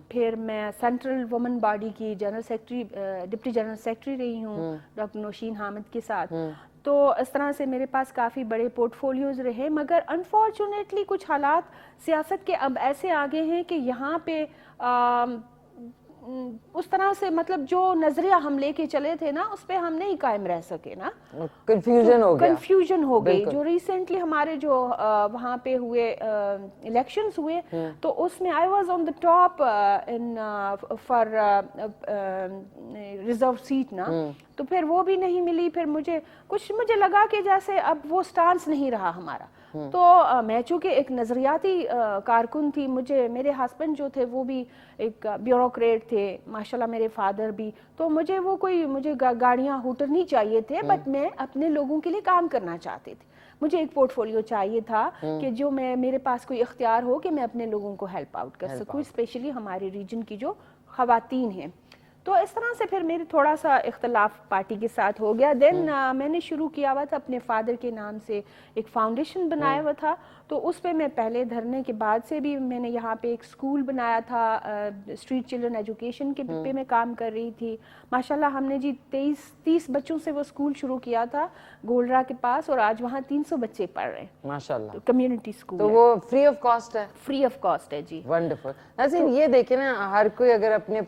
پھر میں سینٹرل وومن باڈی کی general secretary, deputy general secretary رہی ہوں ڈاکٹر نوشین حامد کے ساتھ. تو اس طرح سے میرے پاس کافی بڑے پورٹ فولیوز رہے. مگر انفارچونیٹلی کچھ حالات سیاست کے اب ایسے آگے ہیں کہ یہاں پہ اس طرح سے مطلب جو نظریہ ہم لے کے چلے تھے نا, اس پہ ہم نہیں قائم رہ سکے نا, کنفیوژن ہو گئی. جو ریسنٹلی ہمارے جو وہاں پہ ہوئے الیکشنز ہوئے, تو اس میں I was on the top for reserve seat نا, تو پھر وہ بھی نہیں ملی. پھر مجھے لگا کہ جیسے اب وہ سٹانس نہیں رہا ہمارا. تو میں چونکہ ایک نظریاتی کارکن تھی, میرے ہسبینڈ جو تھے وہ بھی ایک بیوروکریٹ تھے ماشاءاللہ, میرے فادر بھی. تو مجھے گاڑیاں ہوٹر نہیں چاہیے تھے, بٹ میں اپنے لوگوں کے لیے کام کرنا چاہتی تھی. مجھے ایک پورٹ فولیو چاہیے تھا کہ جو میرے پاس کوئی اختیار ہو کہ میں اپنے لوگوں کو ہیلپ آؤٹ کر سکوں, اسپیشلی ہمارے ریجن کی جو خواتین ہیں. تو اس طرح سے پھر میرے تھوڑا سا اختلاف پارٹی کے ساتھ ہو گیا. دین میں نے شروع کیا ہوا تھا اپنے فادر کے نام سے ایک فاؤنڈیشن بنایا ہوا تھا. تو اس پہ میں پہلے دھرنے کے بعد سے بھی میں نے یہاں پہ ایک اسکول بنایا تھا, اسٹریٹ چلڈرن ایجوکیشن کے پہ میں کام کر رہی تھی. ماشاءاللہ ہم نے 30 بچوں سے وہ اسکول شروع کیا تھا گولرا کے پاس, اور آج وہاں 300 بچے پڑھ رہے ہیں ماشاءاللہ, کمیونٹی اسکول. تو وہ فری آف کاسٹ ہے؟ فری آف کاسٹ ہے جی. ونڈرفل. ناظرین یہ دیکھیں نا, ہر کوئی اگر اپنے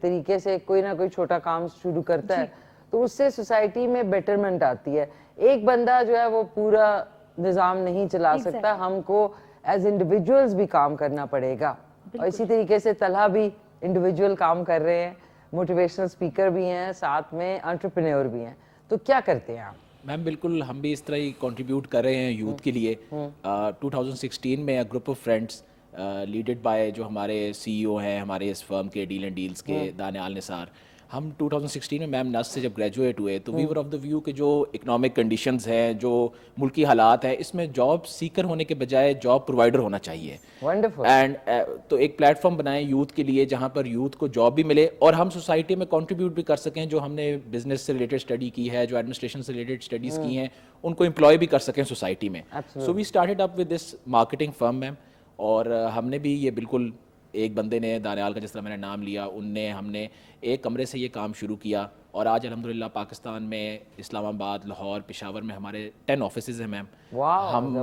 طریقے سے کوئی نہ کوئی چھوٹا کام شروع کرتا ہے تو اس سے سوسائٹی میں بیٹرمنٹ آتی ہے. ایک بندہ جو ہے وہ پورا نظام نہیں چلا سکتا, ہم کو ایز انڈیویجولز بھی کام کرنا پڑے گا. اور اسی طریقے سے طلحہ بھی انڈیویجول کام کر رہے ہیں, موٹیویشنل اسپیکر بھی ہیں, ساتھ میں انٹرپرینور بھی ہیں. تو کیا کرتے ہیں آپ؟ میم بالکل ہم بھی اس طرح ہی کنٹریبیوٹ کر رہے ہیں یوتھ کے لیے. 2016 میں گروپ آف فرینڈس لیڈڈ بائی جو ہمارے سی ای او ہیں ہمارے اس فرم کے ڈیل اینڈ ڈیلز کے دانیال نثار, ہم 2016 میں میم نس سے جب گریجویٹ ہوئے تو وی ور آف دا ویو کہ جو اکنامک کنڈیشنز ہیں, جو ملکی حالات ہیں, اس میں جاب سیکر ہونے کے بجائے جاب پرووائڈر ہونا چاہیے. اینڈ تو ایک پلیٹ فارم بنائیں یوتھ کے لیے جہاں پر یوتھ کو جاب بھی ملے اور ہم سوسائٹی میں کنٹریبیوٹ بھی کر سکیں. جو ہم نے بزنس سے ریلیٹڈ اسٹڈی کی ہے, جو ایڈمنسٹریشن سے ریلیٹڈ اسٹڈیز کی ہیں, ان کو امپلائی بھی کر سکیں سوسائٹی میں. So we started up with this marketing firm ma'am, اور ہم نے بھی یہ بالکل ایک بندے نے, دانیال کا جس طرح میں نے نام لیا, ہم نے ایک کمرے سے یہ کام شروع کیا. اور آج الحمدللہ پاکستان میں اسلام آباد, لاہور, پشاور میں ہمارے 10 آفیسز ہیں میم. ہم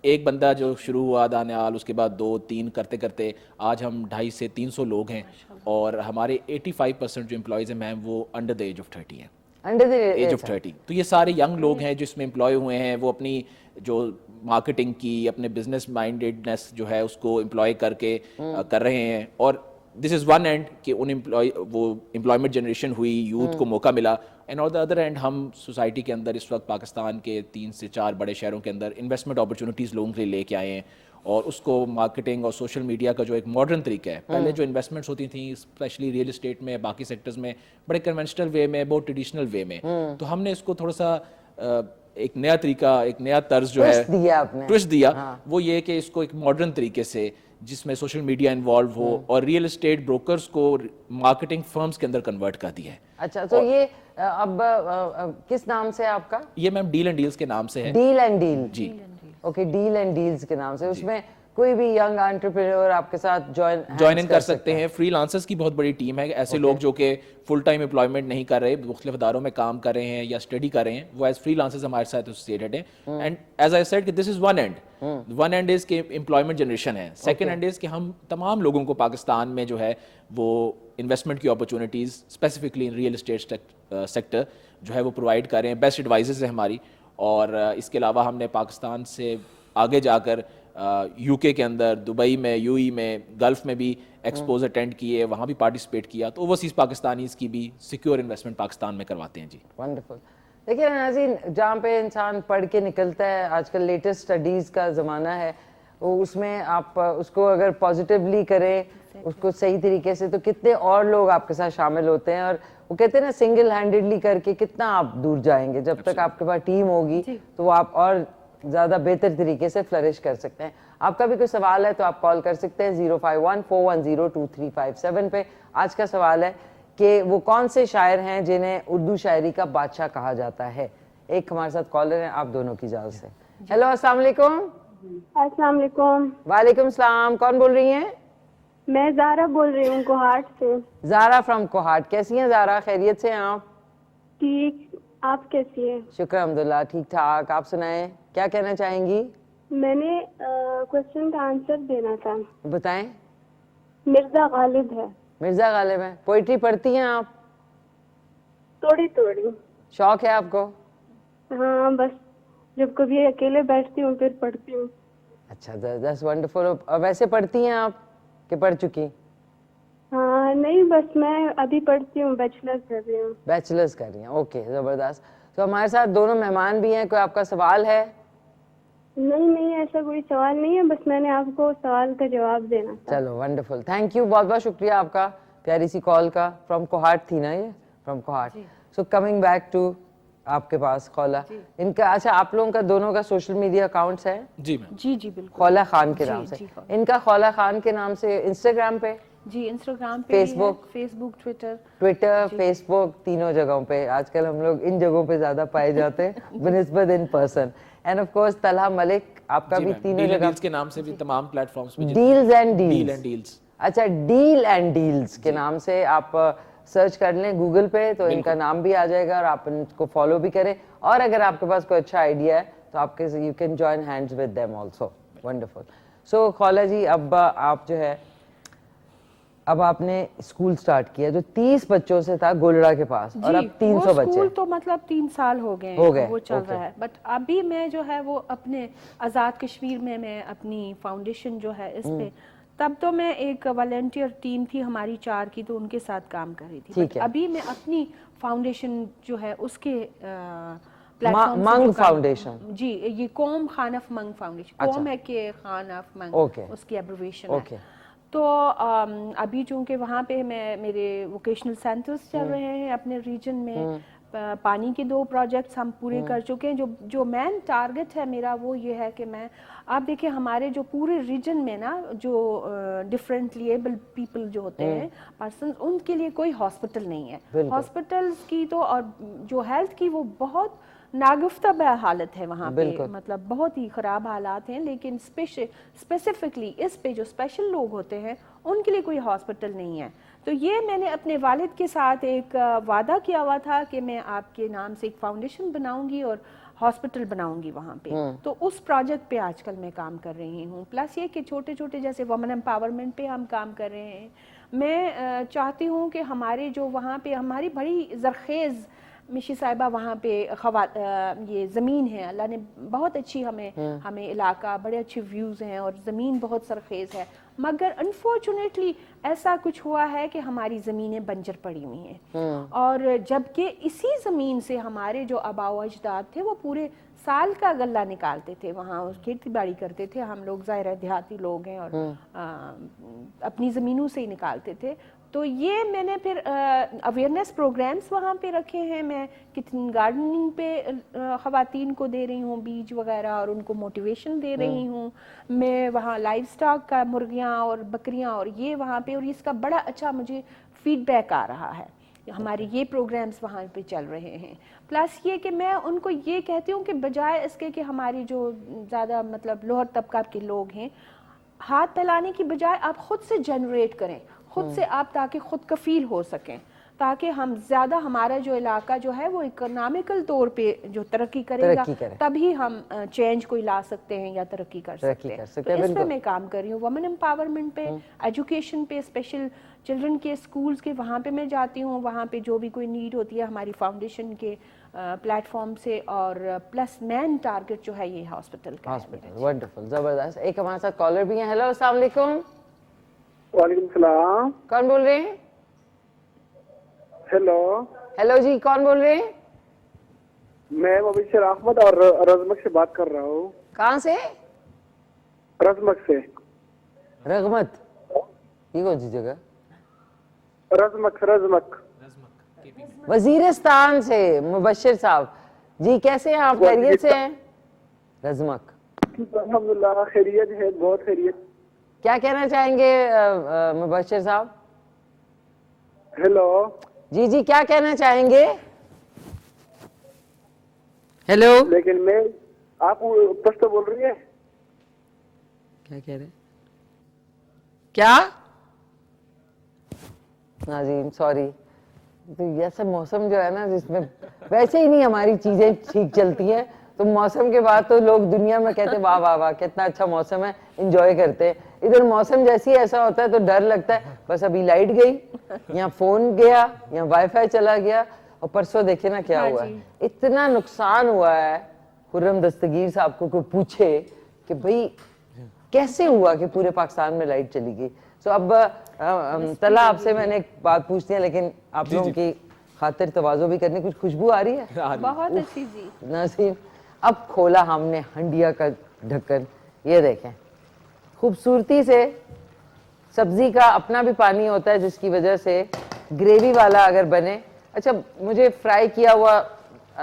ایک بندہ جو شروع ہوا دانیال, اس کے بعد 2-3 کرتے کرتے آج ہم 250 سے 300 لوگ ہیں, اور ہمارے 85% جو امپلائیز ہیں میم وہ انڈر دا ایج آف 30 ہیں, ایج آف 30. تو یہ سارے ینگ لوگ ہیں جو اس میں امپلائی ہوئے ہیں. وہ اپنی جو مارکیٹنگ کی, اپنے بزنس مائنڈیڈنس جو ہے اس کو امپلائی کر کے کر رہے ہیں. اور دس از ون اینڈ کہ وہ امپلائمنٹ جنریشن ہوئی, یوتھ کو موقع ملا. And on the other and ہم سوسائٹی کے اندر اس وقت پاکستان کے 3 سے 4 بڑے شہروں کے اندر انویسٹمنٹ اپرچونیٹیز لوگوں کے لیے لے کے آئے ہیں, اور اس کو مارکیٹنگ اور سوشل میڈیا کا جو ایک ماڈرن طریقہ ہے. پہلے جو انویسٹمنٹس ہوتی تھیں اسپیشلی ریئل اسٹیٹ میں, باقی سیکٹرز میں, بڑے کنونشنل وے میں, بہت ٹریڈیشنل وے میں, تو ہم نے اس کو تھوڑا سا ایک نیا طریقہ, ایک نیا طرز جو ہے ٹوسٹ دیا. وہ یہ کہ اس کو ایک ماڈرن طریقے سے جس میں سوشل میڈیا انوالو ہو اور ریئل اسٹیٹ بروکرز کو مارکیٹنگ فرمز کے اندر کنورٹ کر دیا ہے. اچھا تو یہ اب کس نام سے آپ کا؟ یہ میم ڈیل اینڈ ڈیلز کے نام سے ہے. Deal and Deal. جی اوکے, ڈیل اینڈ ڈیلز کے نام سے. اس میں کوئی بھی ینگ انٹرپرینور آپ کے ساتھ جوائن ان کر سکتے ہیں. فری لانسرز کی بہت بڑی ٹیم ہے. ایسے لوگ جو کہ فل ٹائم امپلائمنٹ نہیں کر رہے, مختلف اداروں میں کام کر رہے ہیں یا اسٹڈی کر رہے ہیں, وہ ایز فری لانسرز ہمارے ساتھ ایسوسیٹڈ ہیں. اینڈ ایز آئی سیڈ کہ دس از ون اینڈ از کہ امپلائمنٹ جنریشن ہے. سیکنڈ اینڈ از کہ ہم تمام لوگوں کو پاکستان میں جو ہے وہ انویسٹمنٹ کی opportunities specifically in real estate sector جو ہے وہ پرووائڈ کر رہے ہیں. بیسٹ ایڈوائزرز ہیں ہماری. اور اس کے علاوہ ہم نے پاکستان سے آگے جا کر یو کے اندر, دبئی میں, یو ای میں, گلف میں بھی ایکسپوز اٹینڈ کیے, وہاں بھی پارٹیسپیٹ کیا. تو اوورسیز پاکستانیز کی بھی سیکیور انویسٹمنٹ پاکستان میں کرواتے ہیں. جی ونڈرفل. دیکھیے ناظرین, جہاں پہ انسان پڑھ کے نکلتا ہے, آج کل لیٹسٹ اسٹڈیز کا زمانہ ہے, اس میں آپ اس کو اگر پازیٹیولی کریں, اس کو صحیح طریقے سے, تو کتنے اور لوگ آپ کے ساتھ شامل ہوتے ہیں. اور وہ کہتے ہیں نا, سنگل ہینڈیڈلی کر کے کتنا آپ دور جائیں گے. جب تک آپ کے پاس ٹیم ہوگی تو وہ آپ اور زیادہ بہتر طریقے سے فلرش کر سکتے ہیں. آپ کا بھی کوئی سوال ہے تو آپ کال کر سکتے ہیں 051-410-2357 پہ. آج کا سوال ہے کہ وہ کون سے شاعر ہیں جنہیں اردو شاعری کا بادشاہ کہا جاتا ہے. ایک ہمارے ساتھ کالر ہیں, آپ دونوں کی اجازت سے. ہیلو, السلام علیکم. السلام علیکم. وعلیکم السلام. کون بول رہی ہیں؟ میں زارا بول رہی ہوں کوہاٹ سے. زارا فرام کوہاٹ. کیسی ہیں زارا, خیریت سے ہیں آپ؟ ٹھیک, آپ کیسی ہیں؟ شکر الحمدللہ, ٹھیک ٹھاک. آپ سنائیں, کیا کہنا چاہیں گی؟ میں نے کوشچن کا آنسر دینا تھا. بتائیں. مرزا غالب ہے. مرزا غالب ہیں. پوئٹری پڑھتی ہیں آپ؟ تھوڑی تھوڑی. شوق ہے آپ کو؟ ہاں, بس جب کبھی اکیلے بیٹھتی ہوں پھر پڑھتی ہوں. اچھا, دیٹس ونڈرفل. ویسے پڑھتی ہیں آپ کہ پڑھ چکی؟ ہاں نہیں, بس میں ابھی پڑھتی ہوں, بیچلر کر رہی ہوں. بیچلرز کر رہی ہیں, اوکے, زبردست. تو ہمارے ساتھ دونوں مہمان بھی ہیں. کوئی آپ کا سوال ہے؟ نہیں, ایسا کوئی سوال نہیں ہے, بس میں نے آپ کو سوال کا جواب دینا تھا. چلو ونڈرفل, تھینک یو, بہت بہت شکریہ آپ کا پیاری سی کال کا. فرام کوہاٹ تھی نا یہ, from Kohat. So coming back to آپ کے پاس خولا, ان کا, اچھا آپ لوگوں کا دونوں کا سوشل میڈیا اکاؤنٹس ہے؟ جی میم. جی جی بالکل. خولا خان کے نام سے. ان کا خولا خان کے نام سے انسٹاگرام پہ, جی انسٹاگرام پہ, فیس بک, ٹویٹر, فیس بک, تینوں جگہوں پہ. آج کل ہم لوگ ان جگہوں پہ زیادہ پائے جاتے ہیں بنسبت in person. And of course Talha Malik, آپ کا بھی تینوں جگہ کے نام سے بھی تمام پلیٹ فارمز پہ. Deals and Deal and Deals. Deals. اچھا, ڈیل اینڈ ڈیلز کے نام سے آپ سرچ کر لیں گوگل پہ, تو ان کا نام بھی آ جائے گا, اور آپ ان کو فالو بھی کریں. اور اگر آپ کے پاس کوئی اچھا آئیڈیا ہے تو آپ کے you can join hands with them also. Wonderful. So Khaula ji, اب آپ جو ہے, اب آپ نے اسکول سٹارٹ کیا جو 30 بچوں سے تھا گولڑا کے پاس, اور اب 300 بچے. اسکول تو مطلب 3 سال ہو گئے وہ چل رہا ہے, بٹ ابھی میں جو ہے وہ اپنے آزاد کشمیر میں اپنی فاؤنڈیشن جو ہے اس پہ, تب تو میں ایک والنٹیئر ٹیم تھی ہماری 4 کی, تو ان کے ساتھ کام کر رہی تھی. بٹ ابھی میں اپنی فاؤنڈیشن جو ہے اس کے منگ فاؤنڈیشن, جی یہ قوم خان آف منگ فاؤنڈیشن, قوم ہے کہ خان آف منگ, اس کی ایبریویشن ہے. تو ابھی چونکہ وہاں پہ میرے ووکیشنل سینٹرز چل رہے ہیں اپنے ریجن میں, پانی کے 2 پروجیکٹس ہم پورے کر چکے ہیں. جو مین ٹارگٹ ہے میرا وہ یہ ہے کہ میں, آپ دیکھیں ہمارے جو پورے ریجن میں نا جو ڈفرینٹلی ایبل پیپل جو ہوتے ہیں پرسنز, ان کے لیے کوئی ہاسپٹل نہیں ہے. ہاسپٹلس کی تو, اور جو ہیلتھ کی, وہ بہت ناگفتہ حالت ہے وہاں پہ, مطلب بہت ہی خراب حالات ہیں. لیکن اسپیسیفکلی اس پہ جو اسپیشل لوگ ہوتے ہیں ان کے لیے کوئی ہاسپٹل نہیں ہے. تو یہ میں نے اپنے والد کے ساتھ ایک وعدہ کیا ہوا تھا کہ میں آپ کے نام سے ایک فاؤنڈیشن بناؤں گی اور ہاسپٹل بناؤں گی وہاں پہ. تو اس پروجیکٹ پہ آج کل میں کام کر رہی ہوں. پلس یہ کہ چھوٹے چھوٹے جیسے وومن امپاورمنٹ پہ ہم کام کر رہے ہیں. میں چاہتی ہوں کہ ہمارے جو وہاں پہ ہماری بڑی زرخیز مشی صاحبہ وہاں پہ یہ زمین ہے, اللہ نے بہت اچھی ہمیں علاقہ, بڑے اچھے ویوز ہیں اور زمین بہت سرخیز ہے. مگر انفارچونیٹلی ایسا کچھ ہوا ہے کہ ہماری زمینیں بنجر پڑی ہوئی ہیں, اور جبکہ اسی زمین سے ہمارے جو آباء و اجداد تھے وہ پورے سال کا غلہ نکالتے تھے, وہاں کھیتی باڑی کرتے تھے. ہم لوگ ظاہر ہے دیہاتی لوگ ہیں اور اپنی زمینوں سے ہی نکالتے تھے. تو یہ میں نے پھر اویئرنیس پروگرامز وہاں پہ رکھے ہیں. میں کچن گارڈننگ پہ خواتین کو دے رہی ہوں بیج وغیرہ اور ان کو موٹیویشن دے رہی ہوں. میں وہاں لائف سٹاک کا مرغیاں اور بکریاں اور یہ وہاں پہ, اور اس کا بڑا اچھا مجھے فیڈ بیک آ رہا ہے. ہمارے یہ پروگرامز وہاں پہ چل رہے ہیں. پلس یہ کہ میں ان کو یہ کہتی ہوں کہ بجائے اس کے کہ ہماری جو زیادہ مطلب لوور طبقہ کے لوگ ہیں, ہاتھ پھیلانے کی بجائے آپ خود سے جنریٹ کریں, خود سے آپ, تاکہ خود کفیل ہو سکیں, تاکہ ہم زیادہ ہمارا جو علاقہ جو ہے وہ اکنامیکل طور پہ جو ترقی کرے گا, تبھی ہم چینج کوئی لا سکتے ہیں یا ترقی کر سکتے ہیں. تو اس پہ میں کام کر رہی ہوں, وومن امپاورمنٹ پہ, ایجوکیشن پہ, اسپیشل چلڈرن کے اسکولز کے وہاں پہ میں جاتی ہوں. وہاں پہ جو بھی کوئی نیڈ ہوتی ہے ہماری فاؤنڈیشن کے پلیٹ فارم سے, اور پلس مین ٹارگٹ جو ہے یہ ہاسپٹل کا. ونڈرفل, زبردست. ایک ہمارے ساتھ کالر بھی ہیں. ہیلو, السلام علیکم. وعلیکم السلام. کون بول رہے ہیں؟ ہیلو. ہیلو جی, کون بول رہے ہیں؟ میں مبشر احمد اور رزمک سے بات کر رہا ہوں. کہاں سے؟ رزمک سے. رغمت, یہ کون سی جگہ؟ رزمک. وزیرستان سے. مبشر صاحب جی, کیسے ہیں آپ؟ خیریت سے ہیں؟ رزمک, الحمدللہ خیریت ہے, بہت خیریت. کیا کہنا چاہیں گے مبشر صاحب؟ ہیلو جی جی, کیا کہنا چاہیں گے؟ ہیلو, لیکن میں آپ پشتو بول رہی ہے. کیا کہہ رہے کیا؟ ناظرین سوری, تو ایسا موسم جو ہے نا جس میں ویسے ہی نہیں ہماری چیزیں ٹھیک چلتی ہیں, تو موسم کے بعد تو لوگ دنیا میں کہتے ہیں واہ واہ واہ کتنا اچھا موسم ہے, انجوائے کرتے ہیں. ادھر موسم جیسی ایسا ہوتا ہے تو ڈر لگتا ہے, بس ابھی لائٹ گئی, یا فون گیا, یا وائی فائی چلا گیا. اور پرسوں دیکھے نا کیا ہوا ہے, اتنا نقصان ہوا ہے. خرم دستگیر صاحب کو کوئی پوچھے کہ بھئی کیسے ہوا کہ پورے پاکستان میں لائٹ چلی گئی. سو اب طلع آپ سے میں نے ایک بات پوچھتی ہیں, لیکن آپ لوگوں کی خاطر تواضع بھی کرنے, کچھ خوشبو آ رہی ہے بہت اچھی جی. ناظرین, اب کھولا ہم نے ہنڈیا کا ڈھکن, یہ دیکھیں خوبصورتی سے. سبزی کا اپنا بھی پانی ہوتا ہے جس کی وجہ سے گریوی والا اگر بنے, اچھا مجھے فرائی کیا ہوا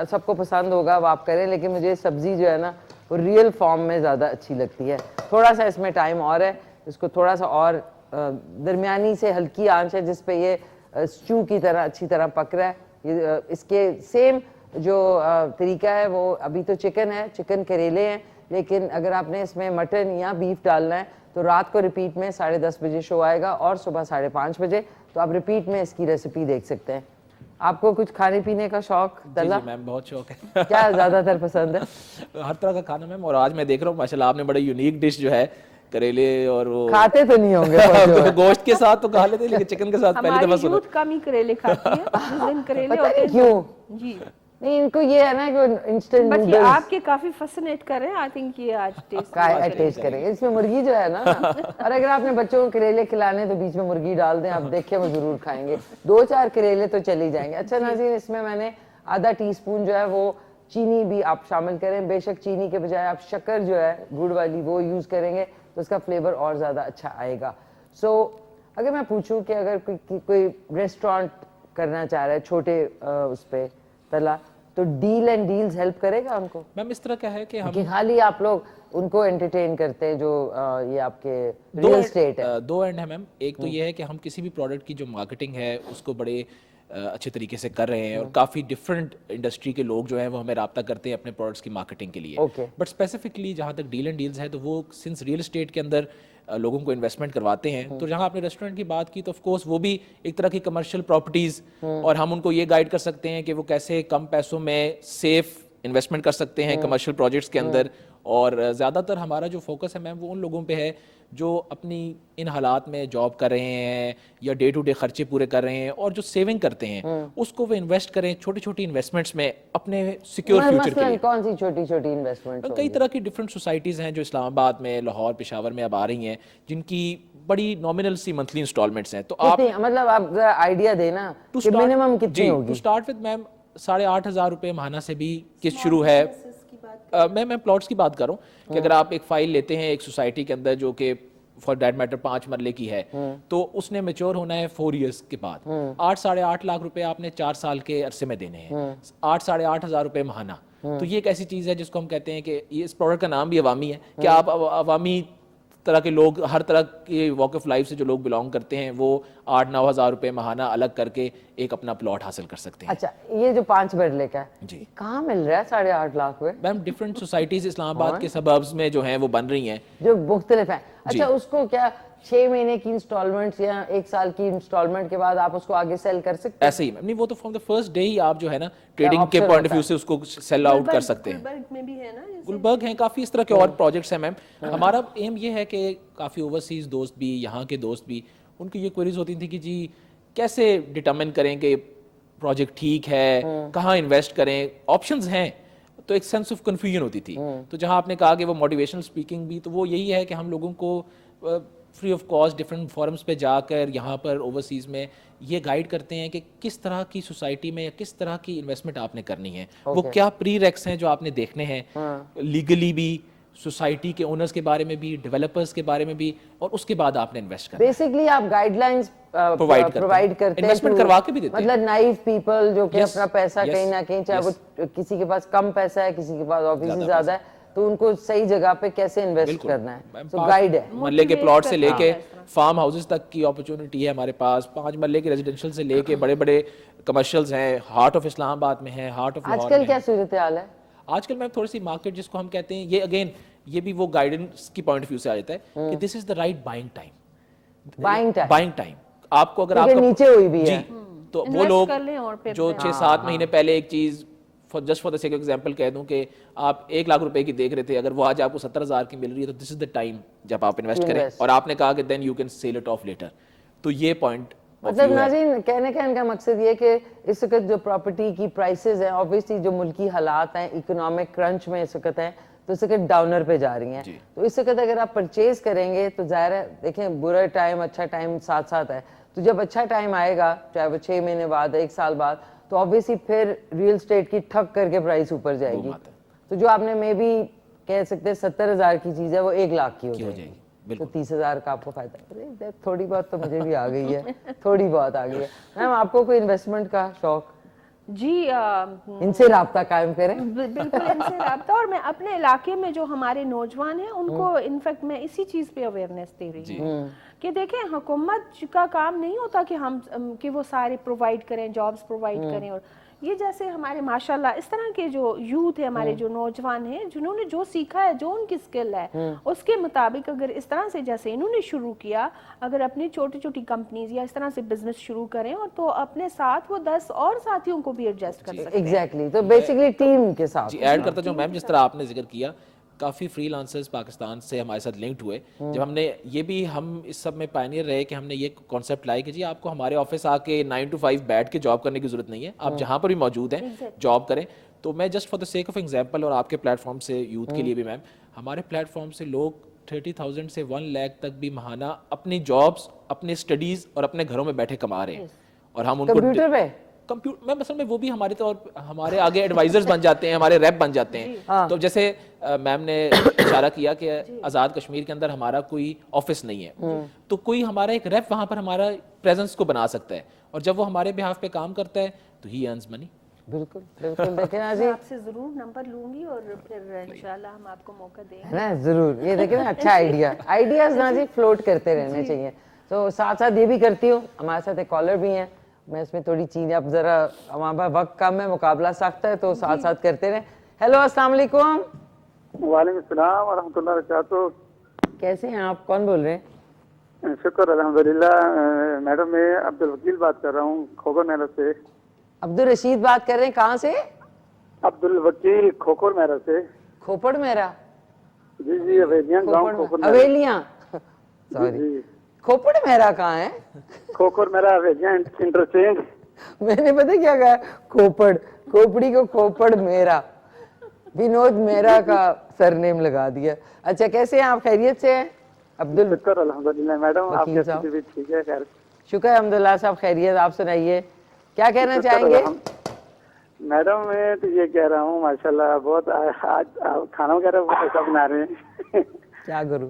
سب کو پسند ہوگا وہ آپ کریں, لیکن مجھے سبزی جو ہے نا وہ ریئل فارم میں زیادہ اچھی لگتی ہے. تھوڑا سا اس میں ٹائم اور ہے, اس کو تھوڑا سا اور درمیانی سے ہلکی آنچ ہے جس پہ یہ اسٹو کی طرح اچھی طرح پک رہا ہے. اس کے سیم جو طریقہ ہے وہ, ابھی تو چکن ہے, چکن کریلے ہیں, لیکن اگر آپ نے اس میں مٹن یا بیف ڈالنا ہے تو رات کو ریپیٹ میں 10:30 بجے شو آئے گا اور صبح 5:30 بجے, تو آپ ریپیٹ میں اس کی ریسیپی دیکھ سکتے ہیں. آپ کو کچھ کھانے پینے کا شوق؟ جی میم بہت شوق ہے. کیا زیادہ تر پسند ہے؟ ہر طرح کا کھانا میم, اور آج میں دیکھ رہا ہوں ماشاءاللہ آپ نے بڑے یونیک ڈش جو ہے کریلے, اور وہ کھاتے تو نہیں ہوں گے گوشت کے ساتھ تو کھا لیتے, لیکن چکن کے ساتھ پہلی دفعہ ہماری سنا. یوتھ کم ہی کریلے کھاتی ہے, جس دن کریلے پتہ ہوتے نہیں کیوں جی. نہیں, ان کو یہ ہے نا کہ انسٹنٹ بٹ یہ نوڈلز آپ کے کافی فیسنیٹ کر رہے ہیں. آئی تھنک یہ آج ٹیسٹ کریں گے. اس میں مرغی جو ہے نا, اور اگر آپ نے بچوں کو کریلے کھلانے تو بیچ میں مرغی ڈال دیں, آپ دیکھیں وہ ضرور کھائیں گے. 2-4 کریلے تو چلی جائیں گے. اچھا ناظرین, اس میں نے آدھا ٹی اسپون جو ہے وہ چینی بھی آپ شامل کریں. بے شک چینی کے بجائے آپ شکر جو ہے گڑ والی وہ یوز کریں گے تو اس کا فلیور اور زیادہ اچھا آئے گا. سو اگر میں پوچھوں کہ اگر کوئی ریسٹورانٹ کرنا چاہ رہا ہے چھوٹے اس پہ طلع, تو ڈیل اینڈ ڈیلز ہیلپ کرے گا ان کو؟ میم اس طرح کیا ہے کہ ہم خالی آپ لوگ ان کو انٹرٹین کرتے ہیں جو یہ آپ کے ریل اسٹیٹ ہے؟ 2 اینڈ ہے میم. ایک تو یہ ہے کہ ہم کسی بھی پروڈکٹ کی جو مارکیٹنگ ہے اس کو بڑے اچھے طریقے سے کر رہے ہیں, اور کافی ڈفرینٹ انڈسٹری کے لوگ جو ہیں وہ ہمیں رابطہ کرتے ہیں اپنے پروڈکٹس کی مارکیٹنگ کے لیے. بٹ اسپیسیفکلی جہاں تک ڈیل اینڈ ڈیلز ہے تو وہ سنس ریئل اسٹیٹ کے اندر لوگوں کو انویسٹمنٹ کرواتے ہیں, تو جہاں آپ نے ریسٹورنٹ کی بات کی تو آف کورس وہ بھی ایک طرح کی کمرشل پراپرٹیز, اور ہم ان کو یہ گائیڈ کر سکتے ہیں کہ وہ کیسے کم پیسوں میں سیف انویسٹمنٹ کر سکتے ہیں کمرشل پروجیکٹس کے اندر. اور زیادہ تر ہمارا جو فوکس ہے میم وہ ان لوگوں پہ ہے جو اپنی ان حالات میں جاب کر رہے ہیں یا ڈے ٹو ڈے خرچے پورے کر رہے ہیں, اور جو سیونگ کرتے ہیں اس کو وہ انویسٹ کریں چھوٹی چھوٹی انویسٹمنٹس میں اپنے سیکیور فیوچر کے لیے. کون سی چھوٹی چھوٹی انویسٹمنٹ؟ کئی طرح کی ڈفرینٹ سوسائٹیز ہیں جو اسلام آباد میں, لاہور, پشاور میں اب آ رہی ہیں, جن کی بڑی نامنل سی منتھلی انسٹالمنٹس ہیں. تو آپ مطلب آپ ذرا آئیڈیا دینا کہ منیمم کتنی ہوگی؟ ٹو اسٹارٹ وتھ میم 8,500 روپے ماہانہ سے بھی قسط شروع ہے. میں پلاٹس کی بات کر رہا ہوں کہ اگر آپ ایک فائل لیتے ہیں ایک سوسائٹی کے اندر جو کہ فار دیٹ میٹر 5 مرلے کی ہے تو اس نے میچور ہونا ہے 4 ایئرس کے بعد. 8-8.5 لاکھ روپے آپ نے 4 سال کے عرصے میں دینے ہیں, 8-8.5 ہزار روپے ماہانہ. تو یہ ایک ایسی چیز ہے جس کو ہم کہتے ہیں کہ یہ اس پروڈکٹ کا نام بھی عوامی ہے کہ آپ عوامی طرح کے لوگ, ہر طرح کے واک آف لائف سے جو لوگ بلانگ کرتے ہیں وہ 8-9 ہزار روپے ماہانہ الگ کر کے ایک اپنا پلاٹ حاصل کر سکتے ہیں. اچھا یہ جو 5 مرلے کا ہے جی کہاں مل رہا ہے 8.5 لاکھ میں؟ میم ڈفرینٹ سوسائٹیز اسلام آباد کے سبربز میں جو ہیں وہ بن رہی ہیں جو مختلف ہیں. اچھا اس کو کیا 6 مہینے کی انسٹالمنٹ یا 1 سال کی انسٹالمنٹ کے بعد آپ اس کو آگے سیل کر سکتے ہیں؟ ایسے ہی نہیں, وہ تو فرام دا فرسٹ ڈے ہی آپ جو ہے نا ٹریڈنگ کے پوائنٹ آف ویو سے اس کو سیل آؤٹ کر سکتے ہیں. گلبرگ میں بھی ہے نا, گلبرگ ہیں, کافی اس طرح کے اور پروجیکٹس ہیں میم. ہمارا ایم یہ ہے کہ کافی اوورسیز دوست بھی, یہاں کے دوست بھی, ان کی یہ کوئریز ہوتی تھیں کہ جی کیسے ڈٹرمن کریں کہ پروجیکٹ ٹھیک ہے, کہاں انویسٹ کریں, آپشنز ہیں. تو ایک سینس آف کنفیوژن ہوتی تھی. تو جہاں آپ نے کہا کہ وہ موٹیویشنل اسپیکنگ بھی, تو وہ یہی ہے کہ ہم لوگوں کو free of cost different forums پہ جا کر یہاں پر اوورسیز میں یہ گائیڈ کرتے ہیں کہ کس طرح کی سوسائٹی میں یا کس طرح کی انویسٹمنٹ آپ نے کرنی ہے, وہ کیا پری ریکس ہیں جو آپ نے دیکھنے ہیں, لیگلی بھی, سوسائٹی کے اونرز کے بارے میں بھی, ڈیولپرز کے بارے میں بھی, اور اس کے بعد آپ نے انویسٹ کرنا. بیسکلی آپ گائیڈ لائنز پرووائڈ کرتے ہیں, انویسٹمنٹ کروا کے بھی دیتے ہیں. مطلب نائف پیپل جو کہ اپنا پیسہ کہیں نہ کہیں, چاہے وہ کسی کے پاس کم پیسہ ہے, کسی کے پاس آبویسلی زیادہ ہے, تو ان کو صحیح جگہ پہ کیسے انویسٹ کرنا ہے, تو گائیڈ ہے. مرلے کے پلاٹ سے لے کے فارم ہاؤسز تک کی اپرچونٹی ہے ہمارے پاس, 5 مرلے کے ریزیڈینشیل سے لے کے بڑے بڑے کمرشلز ہیں, ہارٹ آف اسلام آباد میں ہے, ہارٹ آف لاہور میں. آج کل کیا صورتحال ہے؟ آج کل میں تھوڑی سی مارکیٹ جس کو ہم کہتے ہیں, یہ اگین یہ بھی وہ گائیڈنس کی پوائنٹ آف ویو سے آ جاتا ہے کہ دس از دا رائٹ بائنگ ٹائم. آپ کو اگر آپ نیچے ہوئی بھی ہے تو وہ لوگ جو 6-7 مہینے پہلے ایک چیز just for the sake example کہہ دوں کہ آپ 1 لاکھ روپے کی دیکھ رہے تھے, اگر وہ آج آپ کو 70,000 کی مل رہی ہے تو دس از دا ٹائم جب آپ انویسٹ کریں, اور آپ نے کہا کہ then you can sell it off later. تو یہ پوائنٹ مطلب ناظرین کہنے کا ان کا مقصد یہ کہ اس وقت جو پراپرٹی کی پرائسز ہیں, obviously جو ملکی حالات ہیں, اکنامک کرنچ میں اس وقت ہیں, تو اس وقت ڈاؤنر پہ جا رہی ہیں. تو اس وقت اگر آپ پرچیز کریں گے تو ظاہر ہے دیکھیں برا ٹائم اچھا ٹائم ساتھ ساتھ ہے, تو جب اچھا ٹائم آئے گا چاہے وہ 6 مہینے بعد 1 سال بعد, تو obviously پھر ریل اسٹیٹ کی ٹھک کر کے پرائس اوپر جائے گی. تو جو آپ نے میں بھی کہہ سکتے ہیں 70,000 کی چیز ہے وہ 1 لاکھ کی ہو جائے گی, تو 30,000 کا آپ کو فائدہ. تھوڑی بہت تو مجھے بھی آ گئی ہے, تھوڑی بہت آ گئی ہے. میم آپ کو کوئی انویسٹمنٹ کا شوق؟ جی ان سے رابطہ قائم کریں. بالکل ان سے رابطہ, اور میں اپنے علاقے میں جو ہمارے نوجوان ہیں ان کو انفیکٹ میں اسی چیز پہ اویئرنیس دے رہی ہوں کہ دیکھیں حکومت کا کام نہیں ہوتا کہ ہم کہ وہ سارے پرووائڈ کریں, جابس پرووائڈ کریں, اور یہ جیسے ہمارے ماشاءاللہ اس طرح کے جو یوتھ ہے, ہمارے جو نوجوان ہیں, جنہوں نے جو سیکھا ہے, جو ان کی سکل ہے, اس کے مطابق اگر اس طرح سے جیسے انہوں نے شروع کیا, اگر اپنی چھوٹی چھوٹی کمپنیز یا اس طرح سے بزنس شروع کریں, اور تو اپنے ساتھ وہ 10 اور ساتھیوں کو بھی ایڈجسٹ کر سکتے ہیں. ایگزیکٹلی, تو بیسیکلی ٹیم کے ساتھ. جی ایڈ کرتا جو میم جس طرح آپ نے ذکر کیا, کافی فری لانسرز پاکستان سے ہمارے ساتھ لنکڈ ہوئے. جب ہم نے یہ بھی ہم اس سب میں پائنیئر رہے کہ ہم نے یہ کانسیپٹ لائے کہ جی آپ کو ہمارے آفس آ کے 9 to 5 بیٹھ کے جاب کرنے کی ضرورت نہیں ہے, آپ جہاں پر بھی موجود ہیں جاب کریں. تو میں just for the sake of example, اور آپ کے پلیٹ فارم سے یوتھ کے لیے بھی میم, ہمارے پلیٹ فارم سے لوگ 30,000 سے 1 لاکھ تک بھی ماہانہ اپنی جابس, اپنے اسٹڈیز اور اپنے گھروں میں بیٹھے کما رہے ہیں, اور ہم ان کو کمپیوٹر پہ میں مثلا میں وہ بھی ہمارے طور ہمارے آگے ایڈوائزرز بن جاتے ہیں, ہمارے ریپ بن جاتے ہیں. تو جیسے میم نے اشارہ کیا کہ آزاد کشمیر کے اندر ہمارا کوئی آفس نہیں ہے, تو کوئی ہمارا ایک ریپ وہاں پر ہمارا پریزنس کو بنا سکتا ہے, اور جب وہ ہمارے بہاف پہ کام کرتا ہے تو ہی ارنز منی. بالکل بالکل. دیکھیں میں آپ سے ضرور نمبر لوں گی اور پھر انشاءاللہ ہم آپ کو موقع دیں گے نا, ضرور. یہ دیکھیں نا اچھا آئیڈیاز نا جی فلوٹ کرتے رہنے چاہیے. تو ساتھ ساتھ یہ بھی کرتی ہوں, ہمارے ساتھ ایک کالر بھی ہیں, میں اس میں تھوڑی چیزیں, اب ذرا ہمارے پاس وقت کم ہے, مقابلہ سخت ہے, تو ساتھ ساتھ کرتے رہیں. ہیلو السلام علیکم. وعلیکم السلام ورحمۃ اللہ وبرکاتہ. کیسے ہیں آپ, کون بول رہے ہیں؟ شکر الحمدللہ. میڈم میں عبد الوکیل بات کر رہا ہوں کھوکھر میرا سے. عبد الرشید بات کر رہے ہیں, کہاں سے؟ عبد الوکیل کھوکھر میرا سے. کھوپڑ میرا؟ جی جی, اویلیاں گاؤں کھوکھر میرا. اویلیاں, سوری, کھوپڑ میرا کہاں ہے؟ کھوکھر میرا اویلیاں انٹرچینج. میں نے پتہ کیا کہا, کھوپڑ, کھوپڑی کو کھوپڑ میرا, ونود میرا کا سر نیم لگا دیا. اچھا کیسے ہیں آپ, خیریت سے ہیں؟ شکر الحمدللہ. میڈم آپ کیسی بھی ٹھیک ہے؟ خیر شکر الحمدللہ صاحب, خیریت. آپ سنائیے کیا کہنا چاہیں گے؟ میڈم میں تو یہ کہہ رہا ہوں ماشاءاللہ بہت آج کھانا وغیرہ بہت اچھا بنا رہے ہیں. کیا کروں,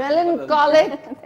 Melancholic,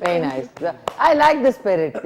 Very nice. I like the spirit.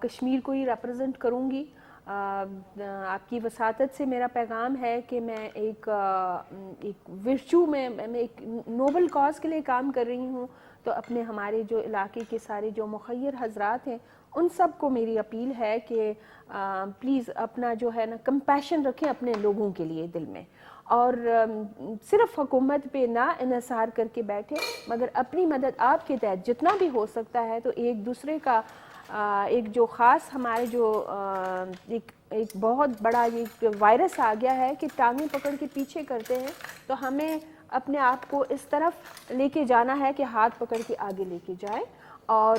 Kashmir کو ہی ریپرزینٹ کروں گی. آپ کی وساطت سے میرا پیغام ہے کہ میں ایک ورچو میں ایک نوبل کاز کے لیے کام کر رہی ہوں. تو اپنے ہمارے جو علاقے کے سارے جو مخیر حضرات ہیں ان سب کو میری اپیل ہے کہ پلیز اپنا جو ہے نا کمپیشن رکھیں اپنے لوگوں کے لیے دل میں, اور صرف حکومت پہ نہ انحصار کر کے بیٹھے, مگر اپنی مدد آپ کے تحت جتنا بھی ہو سکتا ہے. تو ایک دوسرے کا ایک جو خاص ہمارے جو ایک بہت بڑا ایک وائرس آ گیا ہے کہ ٹانگیں پکڑ کے پیچھے کرتے ہیں, تو ہمیں اپنے آپ کو اس طرف لے کے جانا ہے کہ ہاتھ پکڑ کے آگے لے کے جائیں, اور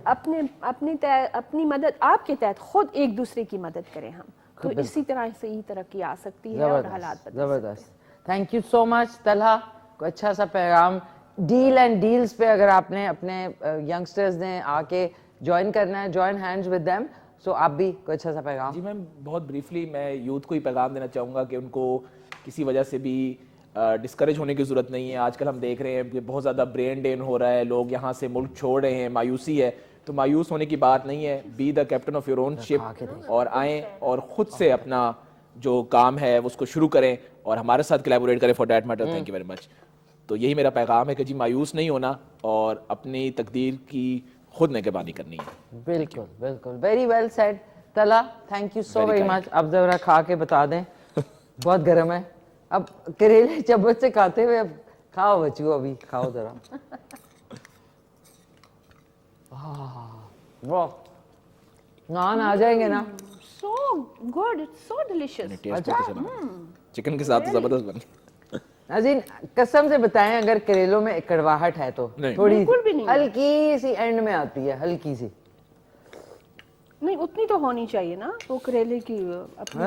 اپنی مدد آپ کے تحت خود ایک دوسرے کی مدد کریں ہم, تو اسی طرح سے ہی ترقی آ سکتی ہے اور حالات بدل زبردست. تھینک یو سو مچ طلحہ. کوئی اچھا سا پیغام ڈیل اینڈ ڈیلز پہ اگر آپ نے اپنے ینگسٹرز نے آ کے جوائن کرنا ہے, جوائن ہینڈز ود دیم, سو آپ بھی کوئی اچھا سا پیغام. جی میم بہت بریفلی میں یوتھ کو ہی پیغام دینا چاہوں گا کہ ان کو کسی وجہ سے بھی ڈسکریج ہونے کی ضرورت نہیں ہے. آج کل ہم دیکھ رہے ہیں کہ بہت زیادہ برین ڈرین ہو رہا ہے, لوگ یہاں سے ملک چھوڑ رہے ہیں, مایوسی ہے. تو مایوس ہونے کی بات نہیں ہے, be the captain of your own ship, اور آئیں اور خود سے اپنا جو کام ہے اس کو شروع کریں اور ہمارے ساتھ کولیبوریٹ کریں for that matter. Thank you very much. تو یہی میرا پیغام ہے کہ جی مایوس نہیں ہونا اور اپنی تقدیر کی خود نگہبانی کرنی ہے. بالکل بالکل, very well said Talha. Thank you so very much. اب ذرا کھا کے بتا دیں, بہت گرم ہے. اب کریلے چبچ سے کھاتے ہوئے, اب کھاؤ بچو, ابھی کھاؤ ذرا. واہ, نان آ جائیں گے نا. So good, it's so delicious. Chicken کے ساتھ زبردست بن گیا. ناظرین قسم سے بتائیں, اگر کریلوں میں کڑواہٹ ہے تو تھوڑی ہلکی سی اینڈ میں آتی ہے, ہلکی سی. نہیں اتنی تو ہونی چاہیے نا وہ کریلے کی اپنی,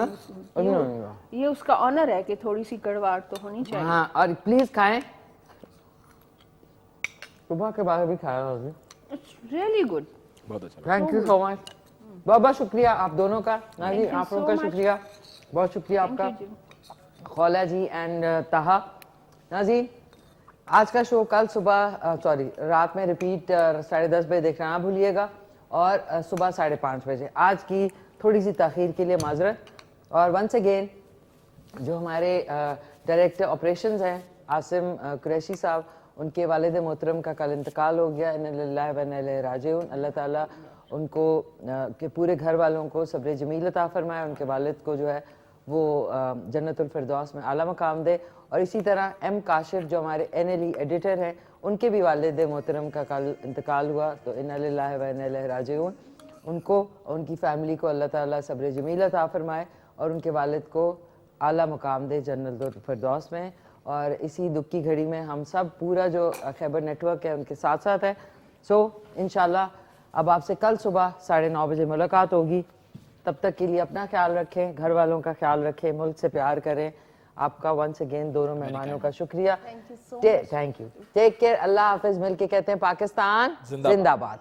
یہ اس کا آنر ہے کہ تھوڑی سی کڑواہٹ تو ہونی چاہیے. ہاں, اور پلیز کھائیں. صبح کے بعد بھی کھایا ہوگی. It's really good. بہت اچھا. Thank you so much. بہت بہت شکریہ آپ دونوں کا. ناظرین آپ لوگوں کا شکریہ, بہت شکریہ آپ کا, خولہ جی اینڈ طہا. ناظرین آج کا شو کل صبح رات میں ریپیٹ 10:30 بجے دیکھنا نہ بھولیے گا, اور صبح 5:30 بجے. آج کی تھوڑی سی تاخیر کے لیے معذرت. اور ونس اگین جو ہمارے ڈائریکٹر آپریشنز ہیں عاصم قریشی صاحب, ان کے والد محترم کا کل انتقال ہو گیا. انا للہ و انا الیہ راجعون. اللہ تعالیٰ ان کو کے پورے گھر والوں کو صبر جمیل عطا فرمائے. ان کے والد کو جو ہے وہ جنت الفردوس میں اعلیٰ مقام دے. اور اسی طرح ایم کاشف جو ہمارے NLE ایڈیٹر ہیں, ان کے بھی والد محترم کا کل انتقال ہوا. تو انا للہ و انا الیہ راجعون. ان کو, ان کی فیملی کو اللہ تعالیٰ صبر جمیل عطا فرمائے اور ان کے والد کو اعلیٰ مقام دے جنت الفردوس میں. اور اسی دکھ کی گھڑی میں ہم سب پورا جو خیبر نیٹ ورک ہے ان کے ساتھ ساتھ ہے. سو انشاءاللہ اب آپ سے کل صبح 9:30 بجے ملاقات ہوگی. تب تک کے لیے اپنا خیال رکھیں, گھر والوں کا خیال رکھیں, ملک سے پیار کریں. آپ کا ونس اگین دونوں مہمانوں کا شکریہ. Thank you. Take care. اللہ حافظ. مل کے کہتے ہیں پاکستان زندہ باد.